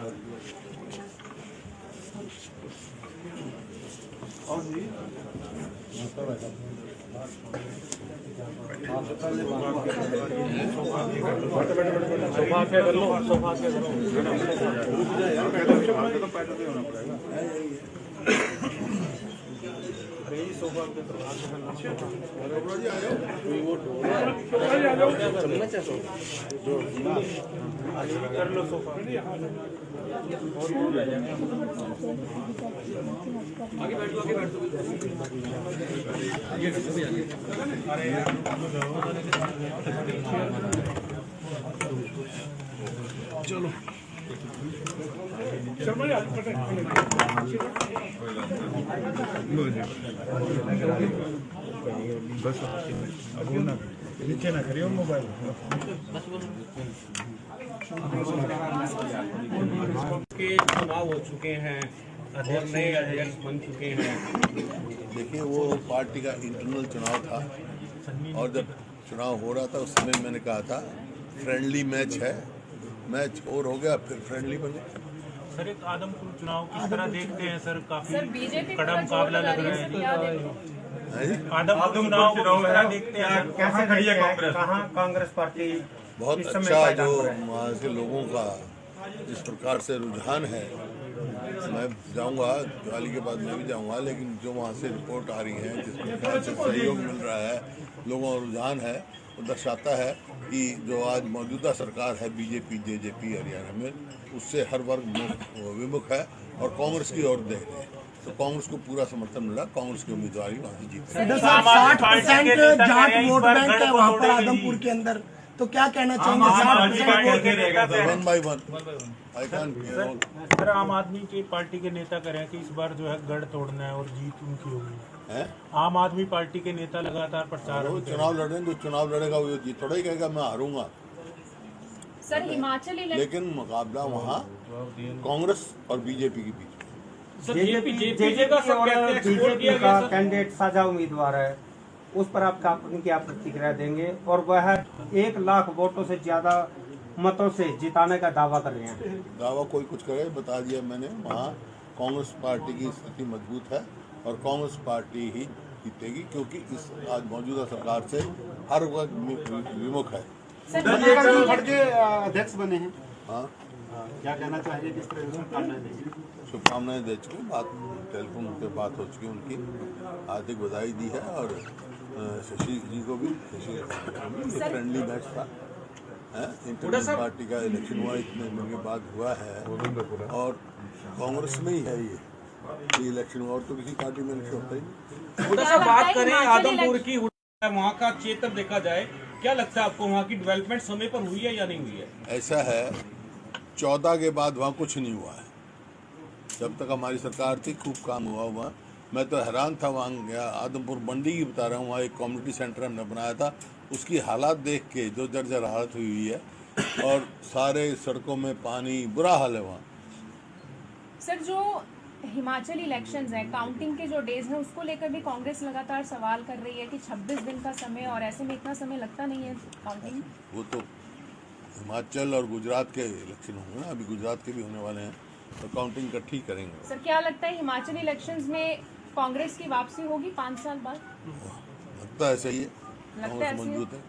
चलो बस नीचे ना करियो मोबाइल। के चुनाव हो चुके हैं, अध्यक्ष नए अध्यक्ष बन चुके हैं। देखिए, वो पार्टी का इंटरनल चुनाव था और जब चुनाव हो रहा था उस समय मैंने कहा था फ्रेंडली मैच है, मैच और हो गया फिर फ्रेंडली बने। सर, एक आदमपुर चुनाव किस तरह देखते हैं सर? काफी बीजेपी कड़ा मुकाबला लग रहा है। आदमपुर चुनाव है, देखते हैं कैसे खड़ी है कांग्रेस? कहाँ कांग्रेस पार्टी बहुत अच्छा जो वहाँ के लोगों का जिस प्रकार से रुझान है, मैं जाऊंगा दिवाली के बाद मैं भी जाऊंगा, लेकिन जो वहाँ से रिपोर्ट आ रही है जिस प्रकार से सहयोग मिल रहा है, लोगों का रुझान है, वो दर्शाता है कि जो आज मौजूदा सरकार है बीजेपी जेजेपी हरियाणा में, उससे हर वर्ग विमुख है और कांग्रेस की ओर देख रहे हैं। तो कांग्रेस को पूरा समर्थन मिला, कांग्रेस की उम्मीदवार वहाँ से जीत। 60% जाट वोट बैंक है वहाँ पर आदमपुर के अंदर, तो क्या कहना चाहेंगे? 60% 1 by 1 आई कैन। सर, आम आदमी की पार्टी के नेता कह रहे हैं कि इस बार जो है गढ़ तोड़ना है और जीत उनकी होगी। आम आदमी पार्टी के नेता लगातार प्रचार चुनाव लड़े, जो चुनाव लड़ेगा वो जीत थोड़ा ही कहेगा मैं हारूंगा। सर, हिमाचल लेकिन मुकाबला वहाँ कांग्रेस और बीजेपी के बीच। बीजेपी का कैंडिडेट साझा उम्मीदवार है, उस पर आप क्या प्रतिक्रिया देंगे? और वह 1 लाख वोटों से ज्यादा मतों से जिताने का दावा कर रहे हैं। दावा कोई कुछ करे, बता दिया मैंने, वहाँ कांग्रेस पार्टी की स्थिति मजबूत है और कांग्रेस पार्टी ही जीतेगी, क्योंकि इस आज मौजूदा सरकार से हर वर्ग विमुख है। अध्यक्ष बने हैं, हाँ, क्या कहना चाहिए? किस तरह शुभकामनाएं दे चुके, बात टेलीफोन पे बात हो चुकी उनकी, हार्दिक बधाई दी है और शशि जी को भी। फ्रेंडली मैच था, इंटरनेशनल पार्टी का इलेक्शन हुआ, इतने दिन के बाद हुआ है और कांग्रेस में ही है ये इलेक्शन हुआ, और तो किसी पार्टी में इलेक्शन होता ही नहीं। बात करें आदमपुर की, वहाँ का क्षेत्र देखा जाए, क्या लगता है आपको वहाँ की डेवलपमेंट समय पर हुई है या नहीं हुई है? ऐसा है, 14 के बाद वहाँ कुछ नहीं हुआ है। जब तक हमारी सरकार थी खूब काम हुआ वहाँ, मैं तो हैरान था। वहाँ गया, आदमपुर मंडी की बता रहा हूँ, वहाँ एक कम्युनिटी सेंटर हमने बनाया था, उसकी हालात देख के जो जर्जर हालत हुई है और सारे सड़कों में पानी, बुरा हाल है वहाँ। सर, जो हिमाचल इलेक्शंस है, काउंटिंग के जो डेज हैं, उसको लेकर भी कांग्रेस लगातार सवाल कर रही है कि 26 दिन का समय, और ऐसे में इतना समय लगता नहीं है काउंटिंग। वो तो हिमाचल और गुजरात के इलेक्शन होंगे ना, अभी गुजरात के भी होने वाले हैं, तो काउंटिंग इकट्ठी करेंगे। सर, क्या लगता है हिमाचल इलेक्शंस में कांग्रेस की वापसी होगी 5 साल बाद? लगता है सही है, कांग्रेस मजबूत है।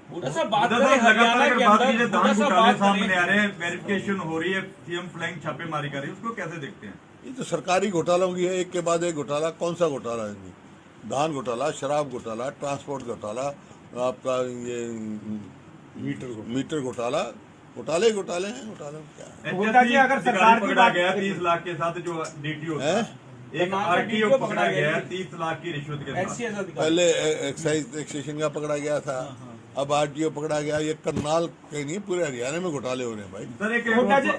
सामने आ रहे हैं, वेरिफिकेशन हो रही है, सीएम फ्लाइंग छापेमारी कर रही है, उसको कैसे देखते हैं? ये तो सरकारी घोटालों की है, एक के बाद एक घोटाला। कौन सा घोटाला है? धान घोटाला, शराब घोटाला, ट्रांसपोर्ट घोटाला, आपका ये मीटर घोटाला, घोटाले हैं। घोटाले क्या जी, अगर सरकार पकड़ा गया 30 लाख के साथ, जो डीटीओ एक आरटीओ पकड़ा गया 30 लाख की रिश्वत के साथ। पहले एक्साइज टैक्सेशन का पकड़ा गया था, अब आरटीओ पकड़ा गया। ये करनाल कहीं नहीं, पूरे हरियाणा में घोटाले हो रहे हैं भाई।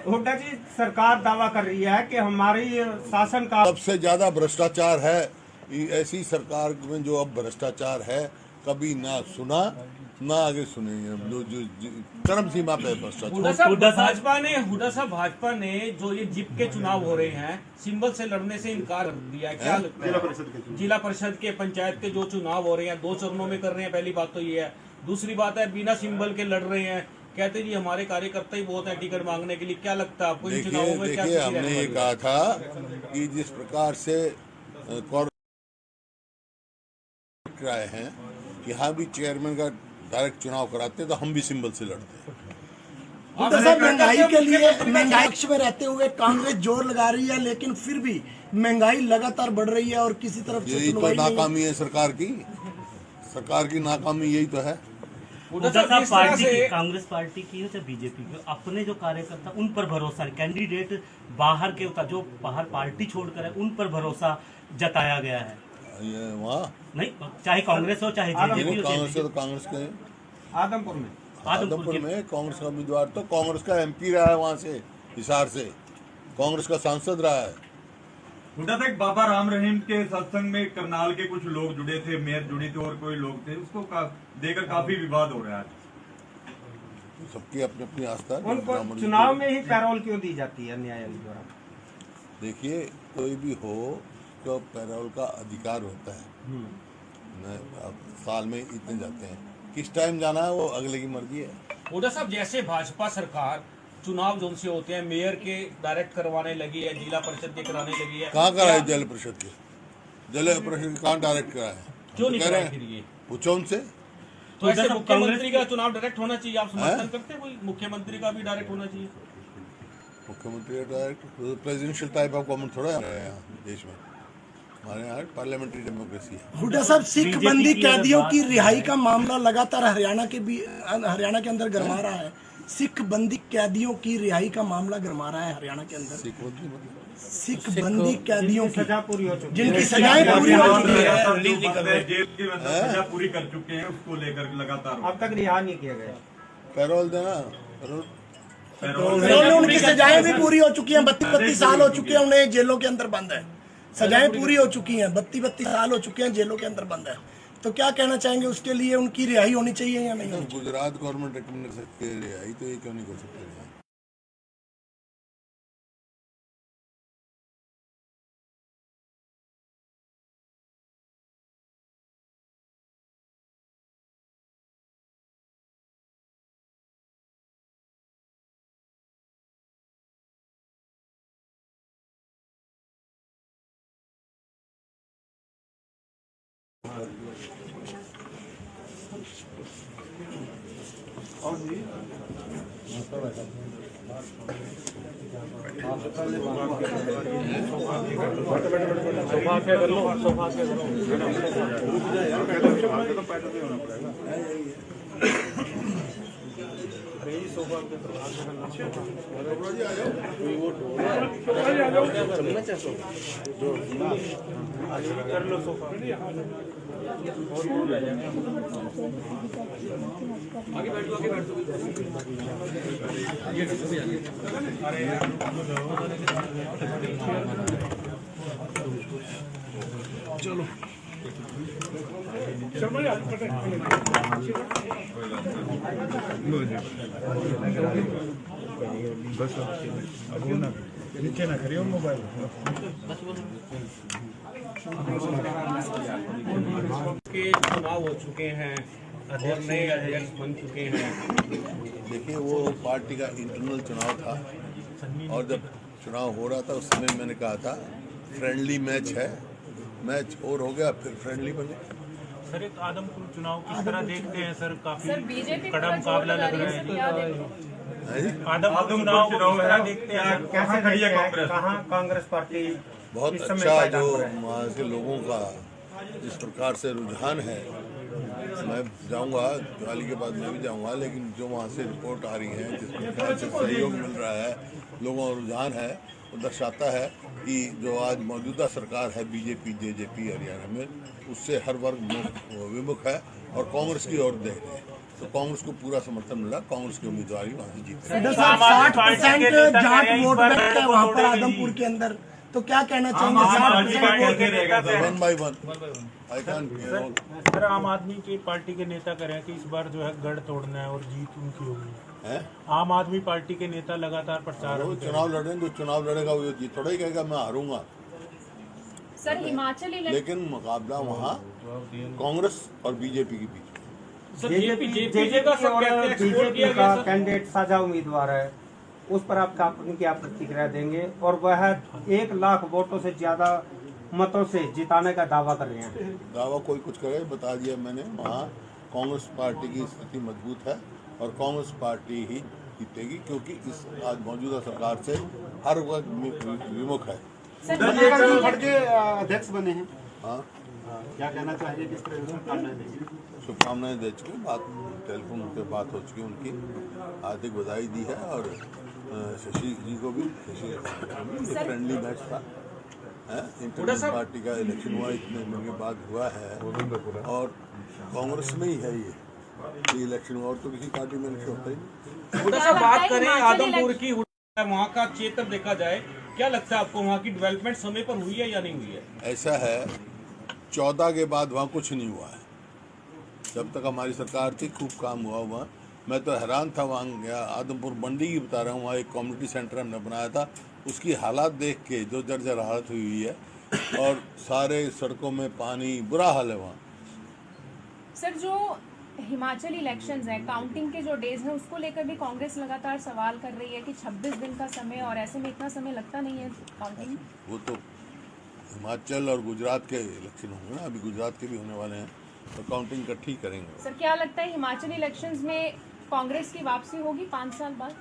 हुड्डा जी, सरकार दावा कर रही है कि हमारी शासन का सबसे ज्यादा भ्रष्टाचार है। ऐसी सरकार में जो अब भ्रष्टाचार है, कभी ना सुना ना आगे सुनेंगे। जो चरम सीमा पे भ्रष्टाचार। भाजपा ने जो ये जिप के चुनाव हो रहे हैं, सिंबल से लड़ने से इनकार कर दिया है। क्या लगता है? जिला परिषद के, पंचायत के जो चुनाव हो रहे हैं 2 चरणों में कर रहे हैं, पहली बात तो ये है। दूसरी बात है, बिना सिंबल के लड़ रहे हैं, कहते जी हमारे कार्यकर्ता ही बहुत है टिकट मांगने के लिए। क्या लगता है आपको इन चुनावों में क्या देखिए स्थिति हमने रहने ये वाली है? कहा था कि जिस प्रकार से कराए हैं, यहाँ भी चेयरमैन का डायरेक्ट चुनाव कराते तो हम भी सिंबल से लड़ते। हुड्डा साहब, महंगाई के लिए महंगाई पक्ष में रहते हुए कांग्रेस जोर लगा रही है, लेकिन फिर भी महंगाई लगातार बढ़ रही है और किसी तरफ से यही तो सुनवाई नहीं है। नाकामी है सरकार की नाकामी यही तो है। हुड्डा साहब, जिस तरह पार्टी से की, कांग्रेस पार्टी की हो चाहे बीजेपी की, अपने जो कार्यकर्ता उन पर भरोसा, कैंडिडेट बाहर के होता जो बाहर पार्टी छोड़कर है उन पर भरोसा जताया गया है। ये वहाँ नहीं, चाहे कांग्रेस हो चाहे जेजेपी हो कांग्रेस चाहे तो कांग्रेस के आदमपुर में आदमपुर में कांग्रेस का उम्मीदवार तो कांग्रेस का एमपी रहा है, वहाँ से हिसार से कांग्रेस का सांसद रहा है। हुड्डा साहब, बाबा राम रहीम के सत्संग में करनाल के कुछ लोग जुड़े थे, मेयर जुड़ी थी और कोई लोग थे, उसको देकर काफी विवाद हो रहा है। सबकी अपनी अपनी आस्था है। उनको ब्राह्मण चुनाव में ही पैरोल क्यों दी जाती है न्यायालय द्वारा? देखिए कोई भी हो तो पैरोल का अधिकार होता है। अब साल में इतने जाते हैं, किस टाइम जाना है वो अगले की मर्जी है। हुड्डा साहब, जैसे भाजपा सरकार चुनाव जो उनसे होते हैं मेयर के डायरेक्ट करवाने लगी है, जिला परिषद के कराने लगी है, कहाँ कराए जल परिषद के कहाँ डायरेक्ट कराए? क्यों नहीं कह रहे कराए फिर हैं ये? पूछो उनसे। तो ऐसे मुख्यमंत्री का चुनाव डायरेक्ट होना चाहिए, आप समर्थन करते हैं? कोई मुख्यमंत्री का भी डायरेक्ट होना चाहिए? मुख्यमंत्री direct presidential type of government थोड़ा है यहाँ देश में। हमारे यहाँ पार्लियामेंट्री डेमोक्रेसी है। हुड्डा साहब, सिख बंदी कैदियों की रिहाई का मामला लगातार हरियाणा के अंदर गरमा रहा है। सिख बंदी कैदियों की रिहाई का मामला गरमा रहा है हरियाणा के अंदर। सिख बंदी कैदियों की सजा पूरी हो चुकी जिनकी सजाएं पूरी हो चुकी है, जेल के अंदर सजा पूरी कर चुके हैं, उसको लेकर लगातार अब तक रिहा नहीं किया गया। पैरोल देना, पैरोल में उनकी सजाएं भी पूरी हो चुकी हैं। 32 साल हो चुके हैं उन्हें जेलों के अंदर बंद है। सजाएं पूरी हो चुकी हैं, 32 साल हो चुके हैं जेलों के अंदर बंद है। तो क्या कहना चाहेंगे, उसके लिए उनकी रिहाई होनी चाहिए या नहीं? गुजरात गवर्नमेंट रिकमेंड कर सकती है रिहाई, तो ये क्यों नहीं कर सकते? के चुनाव हो चुके हैं, अध्यक्ष नए अध्यक्ष बन चुके हैं। देखिए वो पार्टी का इंटरनल चुनाव था और जब चुनाव हो रहा था उस समय मैंने कहा था फ्रेंडली मैच है, मैच और हो गया फिर फ्रेंडली बने। सर, एक आदमपुर चुनाव किस तरह देखते हैं सर? काफी सर, बीजेपी कड़ा मुकाबला लग रहा है। आदमपुर चुनाव को चुनाव किस तरह है, देखते हैं? कैसे खड़ी है देखते हैं? कांग्रेस? कहाँ कांग्रेस पार्टी बहुत इस समय अच्छा पायदान जो पर है? वहाँ के लोगों का जिस प्रकार से रुझान है, मैं जाऊंगा दिवाली के बाद मैं भी जाऊंगा, लेकिन जो वहाँ से रिपोर्ट आ रही है जिस प्रकार से सहयोग मिल रहा है, लोगों का रुझान है, वो दर्शाता है कि जो आज मौजूदा सरकार है बीजेपी जेजेपी हरियाणा में, उससे हर वर्ग विमुख है और कांग्रेस की ओर देख रहे हैं। तो कांग्रेस को पूरा समर्थन मिला, कांग्रेस की उम्मीदवार वहाँ से जीते। 60% जाट वोट बैंक है वहाँ पर आदमपुर के अंदर, तो क्या कहना चाहेंगे? 60% one by one I can sir, आम आदमी की पार्टी के नेता कह रहे हैं कि इस बार जो है गढ़ तोड़ना है और जीत उनकी होगी। है आम आदमी पार्टी के नेता लगातार प्रचार वो चुनाव लड़ेंगे, जो चुनाव लड़ेगा वो जीत थोड़ा ही कहेगा मैं हारूंगा। सर, हिमाचल लेकिन मुकाबला वहाँ कांग्रेस और बीजेपी के बीच में। सर, जेजेपी का सब और कहते हैं एक्सपोर्ट किया बीजेपी गया का सर। कैंडिडेट साझा उम्मीदवार है, उस पर आप क्या प्रतिक्रिया देंगे? और वह 1 लाख वोटों से ज्यादा मतों से जिताने का दावा कर रहे हैं। दावा कोई कुछ करे, बता दिया मैंने। वहाँ कांग्रेस पार्टी की स्थिति मजबूत है और कांग्रेस पार्टी ही जीतेगी, क्योंकि इस आज मौजूदा सरकार से हर वर्ग विमुख है। सर, अध्यक्ष बने हैं, हाँ, क्या कहना चाहिए, किस तरह की शुभकामनाएं देंगे? शुभकामनाएं दे चुके, बात टेलीफोन पे बात हो चुकी उनकी, हार्दिक बधाई दी है। और शशि जी को भी, शशि फ्रेंडली मैच था, इंटर पार्टी का इलेक्शन हुआ, इतने दिन के बाद हुआ है और कांग्रेस में ही है ये इलेक्शन हुआ, और तो किसी पार्टी में इलेक्शन होता ही नहीं। थोड़ा सा बात करें आदमपुर की, वहाँ का क्षेत्र देखा जाए, क्या लगता है आपको वहाँ की डेवलपमेंट समय पर हुई है या नहीं हुई है? ऐसा है, 14 के बाद वहाँ कुछ नहीं हुआ है। जब तक हमारी सरकार थी खूब काम हुआ वहाँ। मैं तो हैरान था, वहाँ गया, आदमपुर मंडी की बता रहा हूँ, वहाँ एक कम्युनिटी सेंटर हमने बनाया था, उसकी हालात देख के जो जर्जर हालत हुई है, और सारे सड़कों में पानी, बुरा हाल है वहाँ। सर, जो हिमाचल इलेक्शंस हैं, काउंटिंग के जो डेज हैं, उसको लेकर भी कांग्रेस लगातार सवाल कर रही है कि 26 दिन का समय, और ऐसे में इतना समय लगता नहीं है काउंटिंग। वो तो हिमाचल और गुजरात के इलेक्शन होंगे ना, अभी गुजरात के भी होने वाले हैं, तो काउंटिंग इकट्ठी करेंगे। सर, क्या लगता है हिमाचल इलेक्शंस में कांग्रेस की वापसी होगी 5 साल बाद?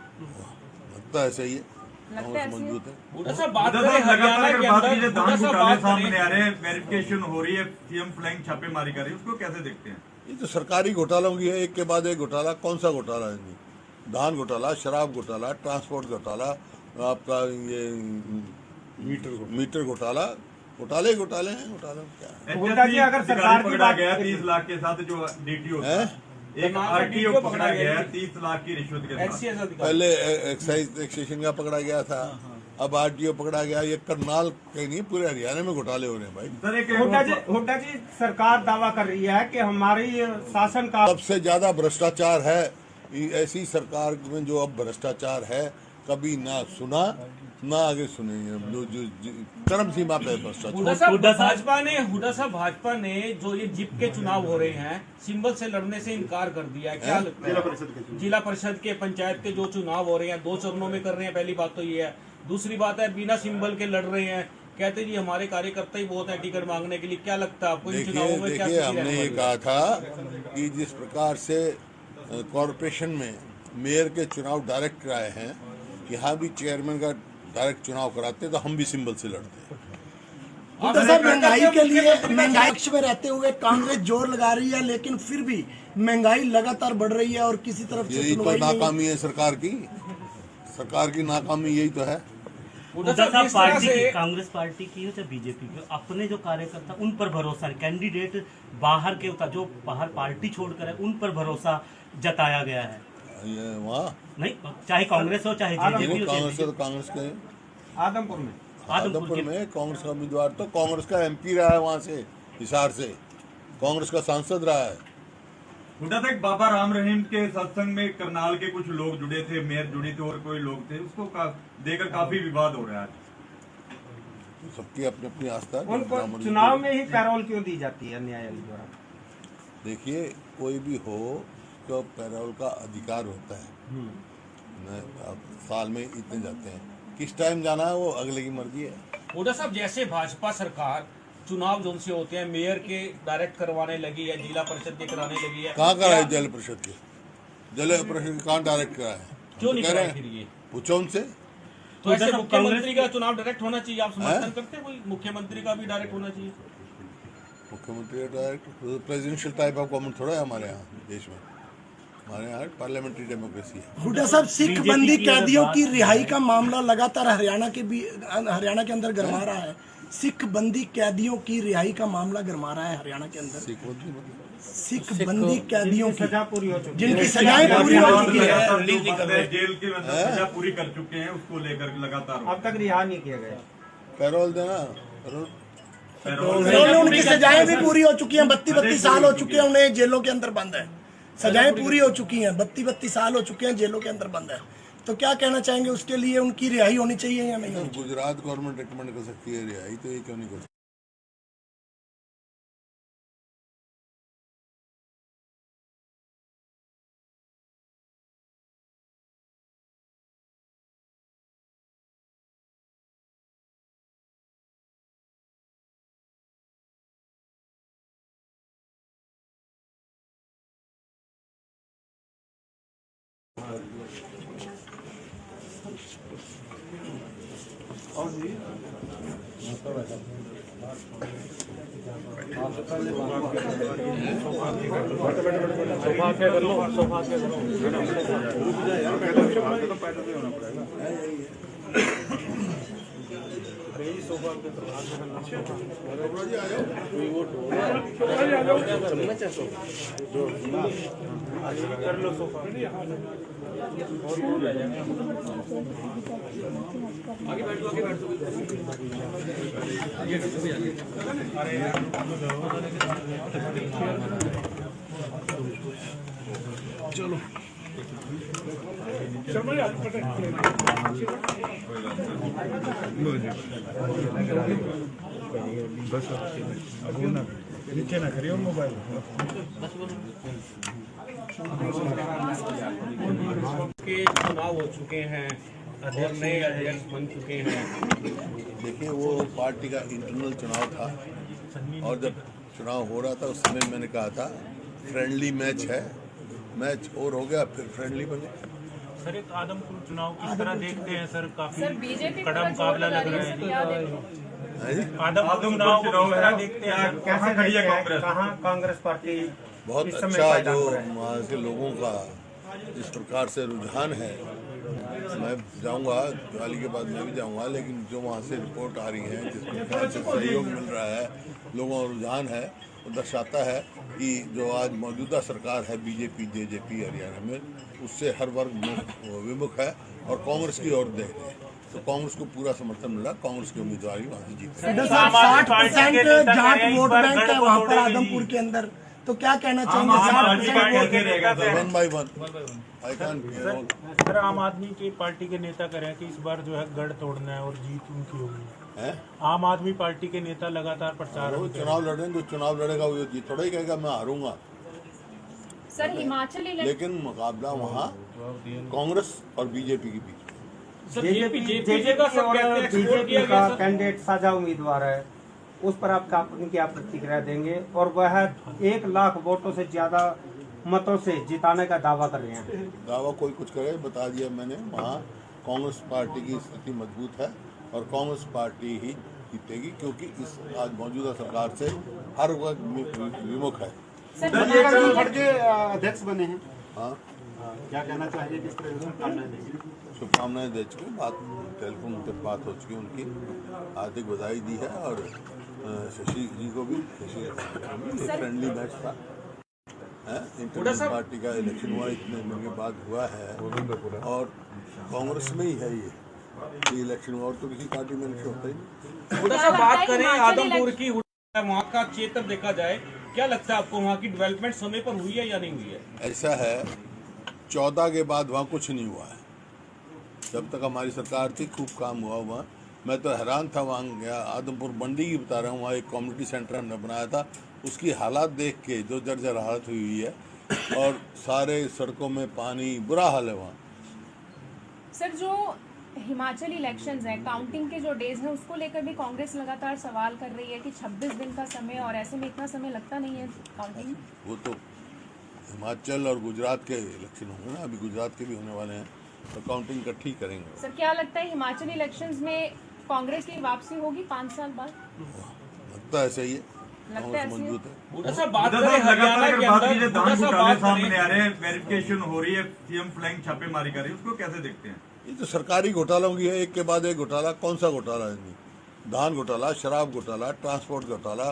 लगता है सही है, लगता है कांग्रेस ऐसे ही? मजबूत है। बूढ़ा साहब, बात लगातार करें हरियाणा के बात अंदर, कीजिए, बूढ़ा धान साहब घोटाले बात सामने करें, आ रहे हैं, वेरिफिकेशन हो रही है, सीएम फ्लाइंग छापेमारी कर रही है, उसको कैसे देखते हैं? ये तो सरकारी घोटालों की है, एक के बाद एक घोटाला। कौन सा घोटाला है इनमें? धान घोटाला, शराब घोटाला, ट्रांसपोर्ट घोटाला, आपका ये मीटर घोटाला, घोटाले हैं, घोटाले क्या है? हुड्डा जी, अगर सरकार की पकड़ा बात गया 30 लाख के साथ, जो डीटीओ हैं? एक आरटीओ पकड़ा गया है 30 लाख की रिश्वत के साथ। NCS अधिकारी। पहले एक्साइज टैक्सेशन का पकड़ा गया था, अब आरटीओ पकड़ा गया। ये करनाल कहीं नहीं, पूरे हरियाणा में घोटाले हो रहे हैं भाई। सर, एक हुड्डा जी, सरकार दावा कर रही है कि हमारी शासन का सबसे ज्यादा भ्रष्टाचार है। ऐसी सरकार में जो अब भ्रष्टाचार है, कभी ना सुना ना आगे सुनेंगे। जो चरम सीमा पे भ्रष्टाचार। हुड्डा साहब भाजपा ने जो ये जिप के चुनाव हो रहे हैं, सिंबल से लड़ने से इनकार कर दिया है, क्या लगता है? जिला परिषद के, पंचायत के जो चुनाव हो रहे हैं, 2 चरणों में कर रहे हैं, पहली बात तो ये है। दूसरी बात है, बिना सिंबल के लड़ रहे हैं, कहते जी हमारे कार्यकर्ता ही बहुत है टिकट मांगने के लिए। क्या लगता है आपको इन चुनावों में क्या देखिए, स्थिति हमने रहने ये वाली है? कहा था कि जिस प्रकार से कॉरपोरेशन में मेयर के चुनाव डायरेक्ट कराए हैं, यहाँ भी चेयरमैन का डायरेक्ट चुनाव कराते तो हम भी सिंबल से लड़ते। हुड्डा साहब, महंगाई के लिए, महंगाई पक्ष में रहते हुए कांग्रेस जोर लगा रही है, लेकिन फिर भी महंगाई लगातार बढ़ रही है और किसी तरफ से यही तो सुनवाई नहीं है। नाकामी है सरकार की नाकामी यही तो है। हुड्डा साहब, कांग्रेस पार्टी की हो चाहे बीजेपी की, अपने जो कार्यकर्ता उन पर भरोसा है, कैंडिडेट बाहर के जो बाहर पार्टी छोड़कर है, उन पर भरोसा जताया गया है। ये वहाँ नहीं, चाहे कांग्रेस हो चाहे बीजेपी हो, कांग्रेस है तो कांग्रेस के, आदमपुर में कांग्रेस का उम्मीदवार तो कांग्रेस का एमपी रहा है, वहाँ से हिसार से कांग्रेस का सांसद रहा है। हुड्डा तक बाबा राम रहीम के सत्संग में करनाल के कुछ लोग जुड़े थे, मेयर जुड़ी थी और कोई लोग थे, उसको देकर काफी विवाद हो रहा है। सबकी अपनी अपनी आस्था है। उनको चुनाव में ही पैरोल क्यों दी जाती है न्यायालय द्वारा? देखिए, कोई भी हो तो पैरोल का अधिकार होता है। अब साल में इतने जाते हैं, किस टाइम जाना है वो अगले की मर्जी है। हुड्डा साहब, जैसे भाजपा सरकार चुनाव जोन से होते हैं, मेयर के डायरेक्ट करवाने लगी है, जिला परिषद के कराने लगी है, कहाँ करा है जल परिषद के? जल परिषद के कहाँ डायरेक्ट करा है? क्यों नहीं कह रहे कराए फिर हैं, ये? पूछो उनसे। तो ऐसे मुख्यमंत्री का चुनाव डायरेक्ट होना चाहिए, आप समर्थन करते हैं? कोई मुख्यमंत्री का भी डायरेक्ट होना चाहिए? मुख्यमंत्री direct presidential type of government थोड़ा है हमारे यहाँ देश में। हमारे यहाँ पार्लियामेंट्री डेमोक्रेसी है। हुड्डा साहब, सिख बंदी कैदियों की रिहाई का मामला लगातार हरियाणा के अंदर गरमा रहा है। सिख बंदी कैदियों की रिहाई का मामला गरमा रहा है हरियाणा के अंदर। सिख बंदी कैदियों की सजा पूरी हो चुकी जिनकी सजाएं पूरी हो चुकी है, जेल की सजा पूरी कर चुके हैं, उसको लेकर लगातार अब तक रिहा नहीं किया गया। पैरोल देना, पैरोल में उनकी सजाएं भी पूरी हो चुकी हैं। 32 साल हो चुके हैं उन्हें जेलों के अंदर बंद है। सजाएं पूरी हो चुकी हैं, 32 साल हो चुके हैं जेलों के अंदर बंद है। तो क्या कहना चाहेंगे, उसके लिए उनकी रिहाई होनी चाहिए या नहीं? गुजरात गवर्नमेंट रिकमेंड कर सकती है रिहाई, तो ये क्यों नहीं कर सकती? नीचे ना करियो मोबाइल। के चुनाव हो चुके हैं और नए अध्यक्ष बन चुके हैं। देखिए, वो पार्टी का इंटरनल चुनाव था और जब चुनाव हो रहा था उस समय मैंने कहा था फ्रेंडली मैच है, मैच और हो गया फिर फ्रेंडली बन गया। सर, एक आदमपुर चुनाव किस तरह देखते हैं सर? काफी सर बीजेपी कड़ा मुकाबला लग रहा है। आदमपुर चुनाव को किस तरह देखते हैं? कैसे खड़ी है कांग्रेस? कहाँ कांग्रेस पार्टी बहुत इस समय अच्छा पायदान जो पर है? वहाँ के लोगों का जिस प्रकार से रुझान है, मैं जाऊंगा दिवाली के बाद मैं भी जाऊंगा, लेकिन जो वहाँ से रिपोर्ट आ रही है जिस प्रकार से सहयोग मिल रहा है, लोगों का रुझान है, वो दर्शाता है कि जो आज मौजूदा सरकार है बीजेपी जेजेपी हरियाणा में, उससे हर वर्ग विमुख है और कांग्रेस की ओर देख रहे हैं। तो कांग्रेस को पूरा समर्थन मिला, कांग्रेस की उम्मीदवार वहाँ से जीते। 60% जाट वोट बैंक है वहाँ पर आदमपुर के अंदर, तो क्या कहना चाहेंगे? One by one I can. Sir, आम आदमी की पार्टी के नेता कह रहे हैं कि इस बार जो है गढ़ तोड़ना है और जीत उनकी होगी। आम आदमी पार्टी के नेता लगातार प्रचार वो चुनाव लड़ेंगे, जो चुनाव लड़ेगा वो जीत थोड़ा ही कहेगा मैं हारूंगा। सर हिमाचली लेकिन मुकाबला वहाँ कांग्रेस और बीजेपी के बीच। बीजेपी का कैंडिडेट साझा उम्मीदवार है, उस पर आप क्या प्रतिक्रिया देंगे? और वह 1 लाख वोटों से ज्यादा मतों से जिताने का दावा कर रहे हैं। दावा कोई कुछ करे, बता दिया मैंने, वहाँ कांग्रेस पार्टी की स्थिति मजबूत है और कांग्रेस पार्टी ही जीतेगी, क्योंकि इस आज मौजूदा सरकार से हर वर्ग विमुख है। के अध्यक्ष बने हैं। हाँ, क्या कहना चाहिए, किस तरह से शुभकामनाएं देंगे? शुभकामनाएं दे चुके, बात टेलीफोन पर बात हो चुकी, उनकी हार्दिक बधाई दी है और शशि जी को भी। शशि फ्रेंडली मैच था, इंटरनेशनल पार्टी का इलेक्शन हुआ, इतने दिन के बाद हुआ है और कांग्रेस में ही है ये इलेक्शन हुआ, और तो किसी पार्टी में इलेक्शन होता ही नहीं। थोड़ा सा बात करें आदमपुर की, वहाँ का क्षेत्र देखा जाए, क्या लगता है आपको वहाँ की डेवलपमेंट समय पर हुई है या नहीं हुई है? ऐसा है, 14 के बाद वहाँ कुछ नहीं हुआ है। जब तक हमारी सरकार थी खूब काम हुआ वहाँ, मैं तो हैरान था। वहाँ गया, आदमपुर मंडी की बता रहा हूँ, वहाँ एक कम्युनिटी सेंटर हमने बनाया था, उसकी हालात देख के जो जर्जर हालत हुई है और सारे सड़कों में पानी, बुरा हाल है वहाँ। सर जो हिमाचल इलेक्शंस हैं, काउंटिंग के जो डेज हैं, उसको लेकर भी कांग्रेस लगातार सवाल कर रही है कि 26 दिन का समय और ऐसे में इतना समय लगता नहीं है काउंटिंग। वो तो हिमाचल और गुजरात के इलेक्शन होंगे ना, अभी गुजरात के भी होने वाले हैं, तो काउंटिंग इकट्ठी करेंगे। सर क्या लगता है हिमाचल इलेक्शंस में कांग्रेस की वापसी होगी 5 साल बाद? लगता है सही है, लगता है कांग्रेस मजबूत है। लगातार दान घोटाले सामने आ रहे हैं, वेरिफिकेशन हो रही है, सीएम फ्लैंग छापेमारी कर रही है, उसको कैसे देखते हैं? ये तो सरकारी घोटालों की है, एक के बाद एक घोटाला। कौन सा घोटाला है इनमें? धान घोटाला, शराब घोटाला, ट्रांसपोर्ट घोटाला,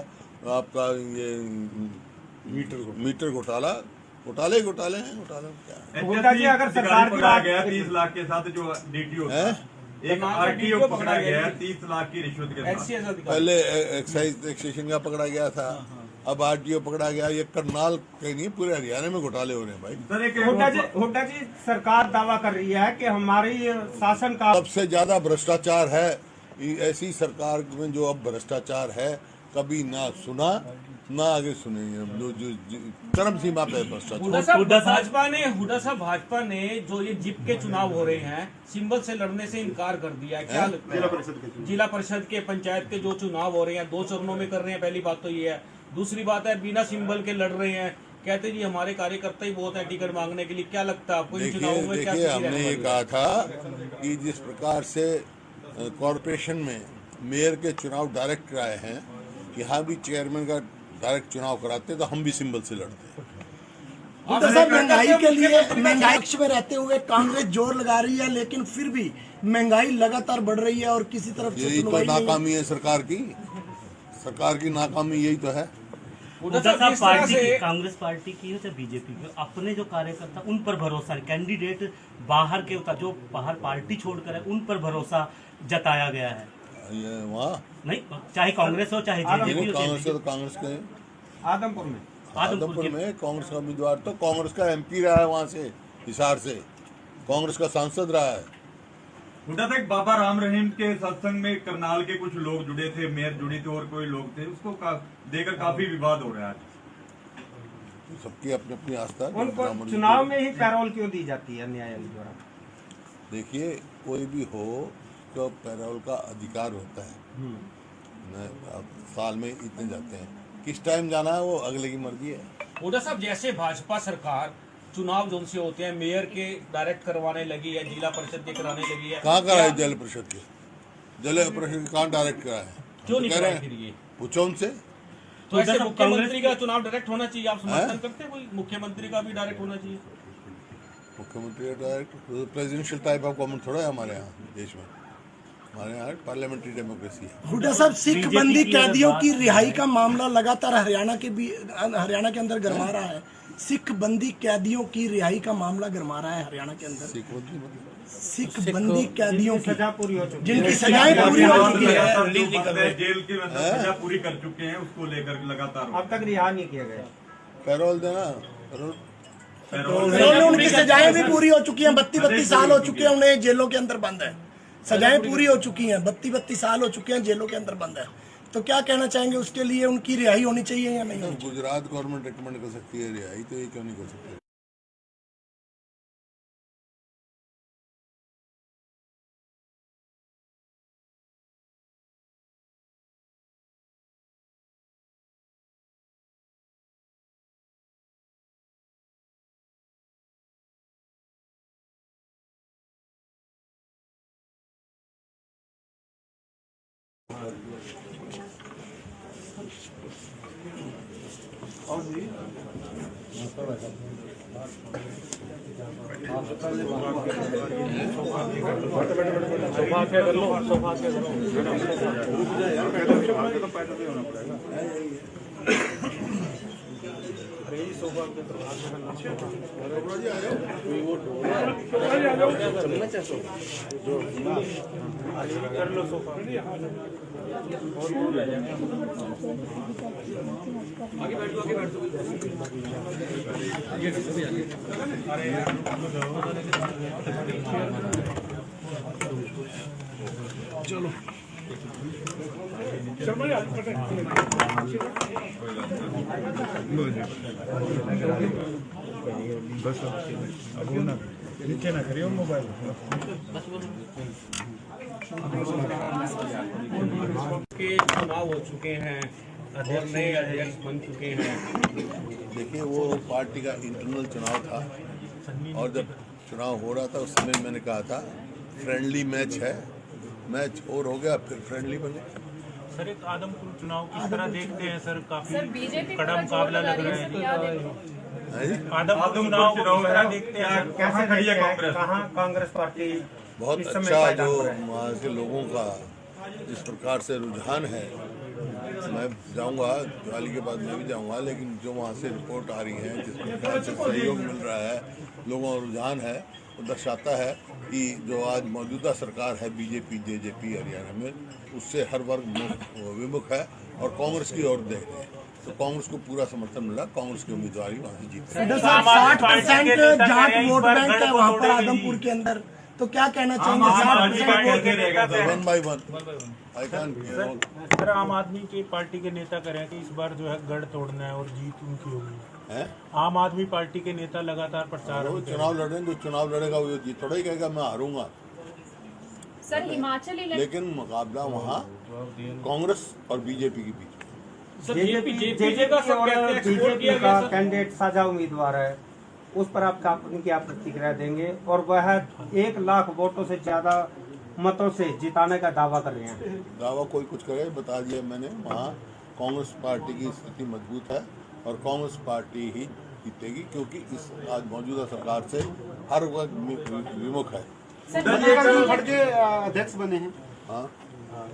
आपका ये मीटर घोटाला, घोटाले हैं। हुड्डा जी, अगर सरकार पकड़ा गया 30 लाख के साथ, जो डीटीओ एक आरटीओ पकड़ा गया 30 लाख की रिश्वत के साथ। पहले एक्साइज टैक्सेशन का पकड़ा गया था, अब आरटीओ पकड़ा गया। ये करनाल कहीं नहीं, पूरे हरियाणा में घोटाले हो रहे हैं भाई। हुड्डा जी, सरकार दावा कर रही है कि हमारी शासन का सबसे ज्यादा भ्रष्टाचार है। ऐसी सरकार में जो अब भ्रष्टाचार है, कभी ना सुना ना आगे सुनेंगे। जो चरम सीमा पे भ्रष्टाचार। भाजपा ने जो ये जिप के चुनाव हो रहे हैं, सिंबल से लड़ने से इनकार कर दिया है। क्या लगता है? जिला परिषद के पंचायत के जो चुनाव हो रहे हैं 2 चरणों में कर रहे हैं, पहली बात तो ये है। दूसरी बात है बिना सिंबल के लड़ रहे हैं, कहते जी हमारे कार्यकर्ता ही बहुत है टिकट मांगने के लिए। क्या लगता है आपको इन चुनावों में क्या देखिए स्थिति हमने रहने ये वाली है? कहा था कि जिस प्रकार से कॉरपोरेशन में मेयर के चुनाव डायरेक्ट कराए हैं, यहाँ भी चेयरमैन का डायरेक्ट चुनाव कराते तो हम भी सिंबल से लड़ते। हुड्डा साहब, महंगाई के लिए महंगाई पक्ष में रहते हुए कांग्रेस जोर लगा रही है, लेकिन फिर भी महंगाई लगातार बढ़ रही है और किसी तरफ से यही तो सुनवाई नहीं है। नाकामी है सरकार की नाकामी यही तो है। हुड्डा साहब, पार्टी की, कांग्रेस पार्टी की हो चाहे बीजेपी की, अपने जो कार्यकर्ता उन पर भरोसा नहीं, कैंडिडेट बाहर के होता जो बाहर पार्टी छोड़कर है उन पर भरोसा जताया गया है। ये वहाँ नहीं, चाहे कांग्रेस हो चाहे बीजेपी हो कांग्रेस चाहे है तो कांग्रेस के आदमपुर में में कांग्रेस का उम्मीदवार तो कांग्रेस का MP रहा है, वहाँ से हिसार से कांग्रेस का सांसद रहा है। हुड्डा तक बाबा राम रहीम के सत्संग में करनाल के कुछ लोग जुड़े थे, मेयर जुड़ी थी और कोई लोग थे, उसको देकर काफी विवाद हो रहा है। सबकी अपनी अपनी आस्था है। उनको चुनाव में ही पैरोल क्यों दी जाती है न्यायालय द्वारा? देखिए कोई भी हो तो पैरोल का अधिकार होता है। अब साल में इतने जाते हैं, किस टाइम जाना है वो अगले की मर्जी है। हुड्डा साहब, जैसे भाजपा सरकार चुनाव जो उनसे होते हैं मेयर के डायरेक्ट करवाने लगी है, जिला परिषद के कराने लगी है, कहाँ कराए जल परिषद के? जल परिषद कहाँ डायरेक्ट कराए? क्यों नहीं कह रहे कराए फिर हैं ये? पूछो उनसे। तो ऐसे मुख्यमंत्री का चुनाव डायरेक्ट होना चाहिए, आप समर्थन करते हैं? कोई मुख्यमंत्री का भी डायरेक्ट होना चाहिए? मुख्यमंत्री direct presidential type of government थोड़ा है हमारे यहाँ देश में। हमारे यहाँ पार्लियामेंट्री डेमोक्रेसी है। हुड्डा साहब, सिख बंदी कैदियों की रिहाई का मामला लगातार हरियाणा के अंदर गरमा रहा है। सिख बंदी कैदियों की रिहाई का मामला गरमा रहा है हरियाणा के अंदर। सिख बंदी कैदियों की सजा पूरी हो चुकी जिनकी सजाएं पूरी हो चुकी है, जेल की सजा पूरी कर चुके हैं, उसको लेकर लगातार अब तक रिहा नहीं किया गया। पैरोल देना, उन्होंने उनकी सजाएं भी पूरी हो चुकी हैं। 32 साल हो चुके हैं उन्हें जेलों के अंदर बंद है। सजाएं पूरी हो चुकी हैं, 32 साल हो चुके हैं जेलों के अंदर बंद है। तो क्या कहना चाहेंगे, उसके लिए उनकी रिहाई होनी चाहिए या नहीं? गुजरात गवर्नमेंट रिकमेंड कर सकती है रिहाई, तो ये क्यों नहीं कर सकती? के चुनाव हो चुके हैं, अध्यक्ष नए अध्यक्ष बन चुके हैं। देखिए वो पार्टी का इंटरनल चुनाव था और जब चुनाव हो रहा था उस समय मैंने कहा था फ्रेंडली मैच है, मैच और हो गया फिर फ्रेंडली बने। सर, एक आदमपुर चुनाव किस तरह देखते हैं सर? काफी सर, बीजेपी कड़ा मुकाबला लग रहा है। आदमपुर चुनाव है, कैसे खड़ी है कांग्रेस? कहाँ कांग्रेस पार्टी बहुत इस समय अच्छा पायदान जो पर है? वहाँ के लोगों का जिस प्रकार से रुझान है, मैं जाऊंगा दिवाली के बाद मैं भी जाऊंगा, लेकिन जो वहाँ से रिपोर्ट आ रही है जिस प्रकार से सहयोग मिल रहा है, लोगों का रुझान है, वो दर्शाता है कि जो आज मौजूदा सरकार है बीजेपी जेजेपी हरियाणा में, उससे हर वर्ग विमुख है और कांग्रेस की ओर देख रहे हैं। तो कांग्रेस को पूरा समर्थन मिला, कांग्रेस की उम्मीदवार वहाँ से जीत रहे हैं। 60% जाट वोट बैंक है वहाँ पर आदमपुर के अंदर, तो क्या कहना चाहेंगे? 60% one by one I can. Sir, आम आदमी के पार्टी के नेता कह रहे हैं कि इस बार जो है गढ़ तोड़ना है और जीत उनकी होगी। है आम आदमी पार्टी के नेता लगातार प्रचार वो चुनाव लड़ेंगे, जो चुनाव लड़ेगा वो जीत थोड़ा ही कहेगा मैं हारूंगा। सर, हिमाचली लेकिन मुकाबला वहाँ कांग्रेस और बीजेपी के बीच। जेजेपी और बीजेपी का कैंडिडेट साझा उम्मीदवार है, उस पर आप क्या प्रतिक्रिया देंगे? और वह 1 लाख वोटों से ज्यादा मतों से जिताने का दावा कर रहे हैं। दावा कोई कुछ करे, बता दिया मैंने। वहाँ कांग्रेस पार्टी की स्थिति मजबूत है और कांग्रेस पार्टी ही जीतेगी, क्योंकि इस आज मौजूदा सरकार से हर वर्ग विमुख है। उत्तराखंड के अध्यक्ष बने हैं। हाँ,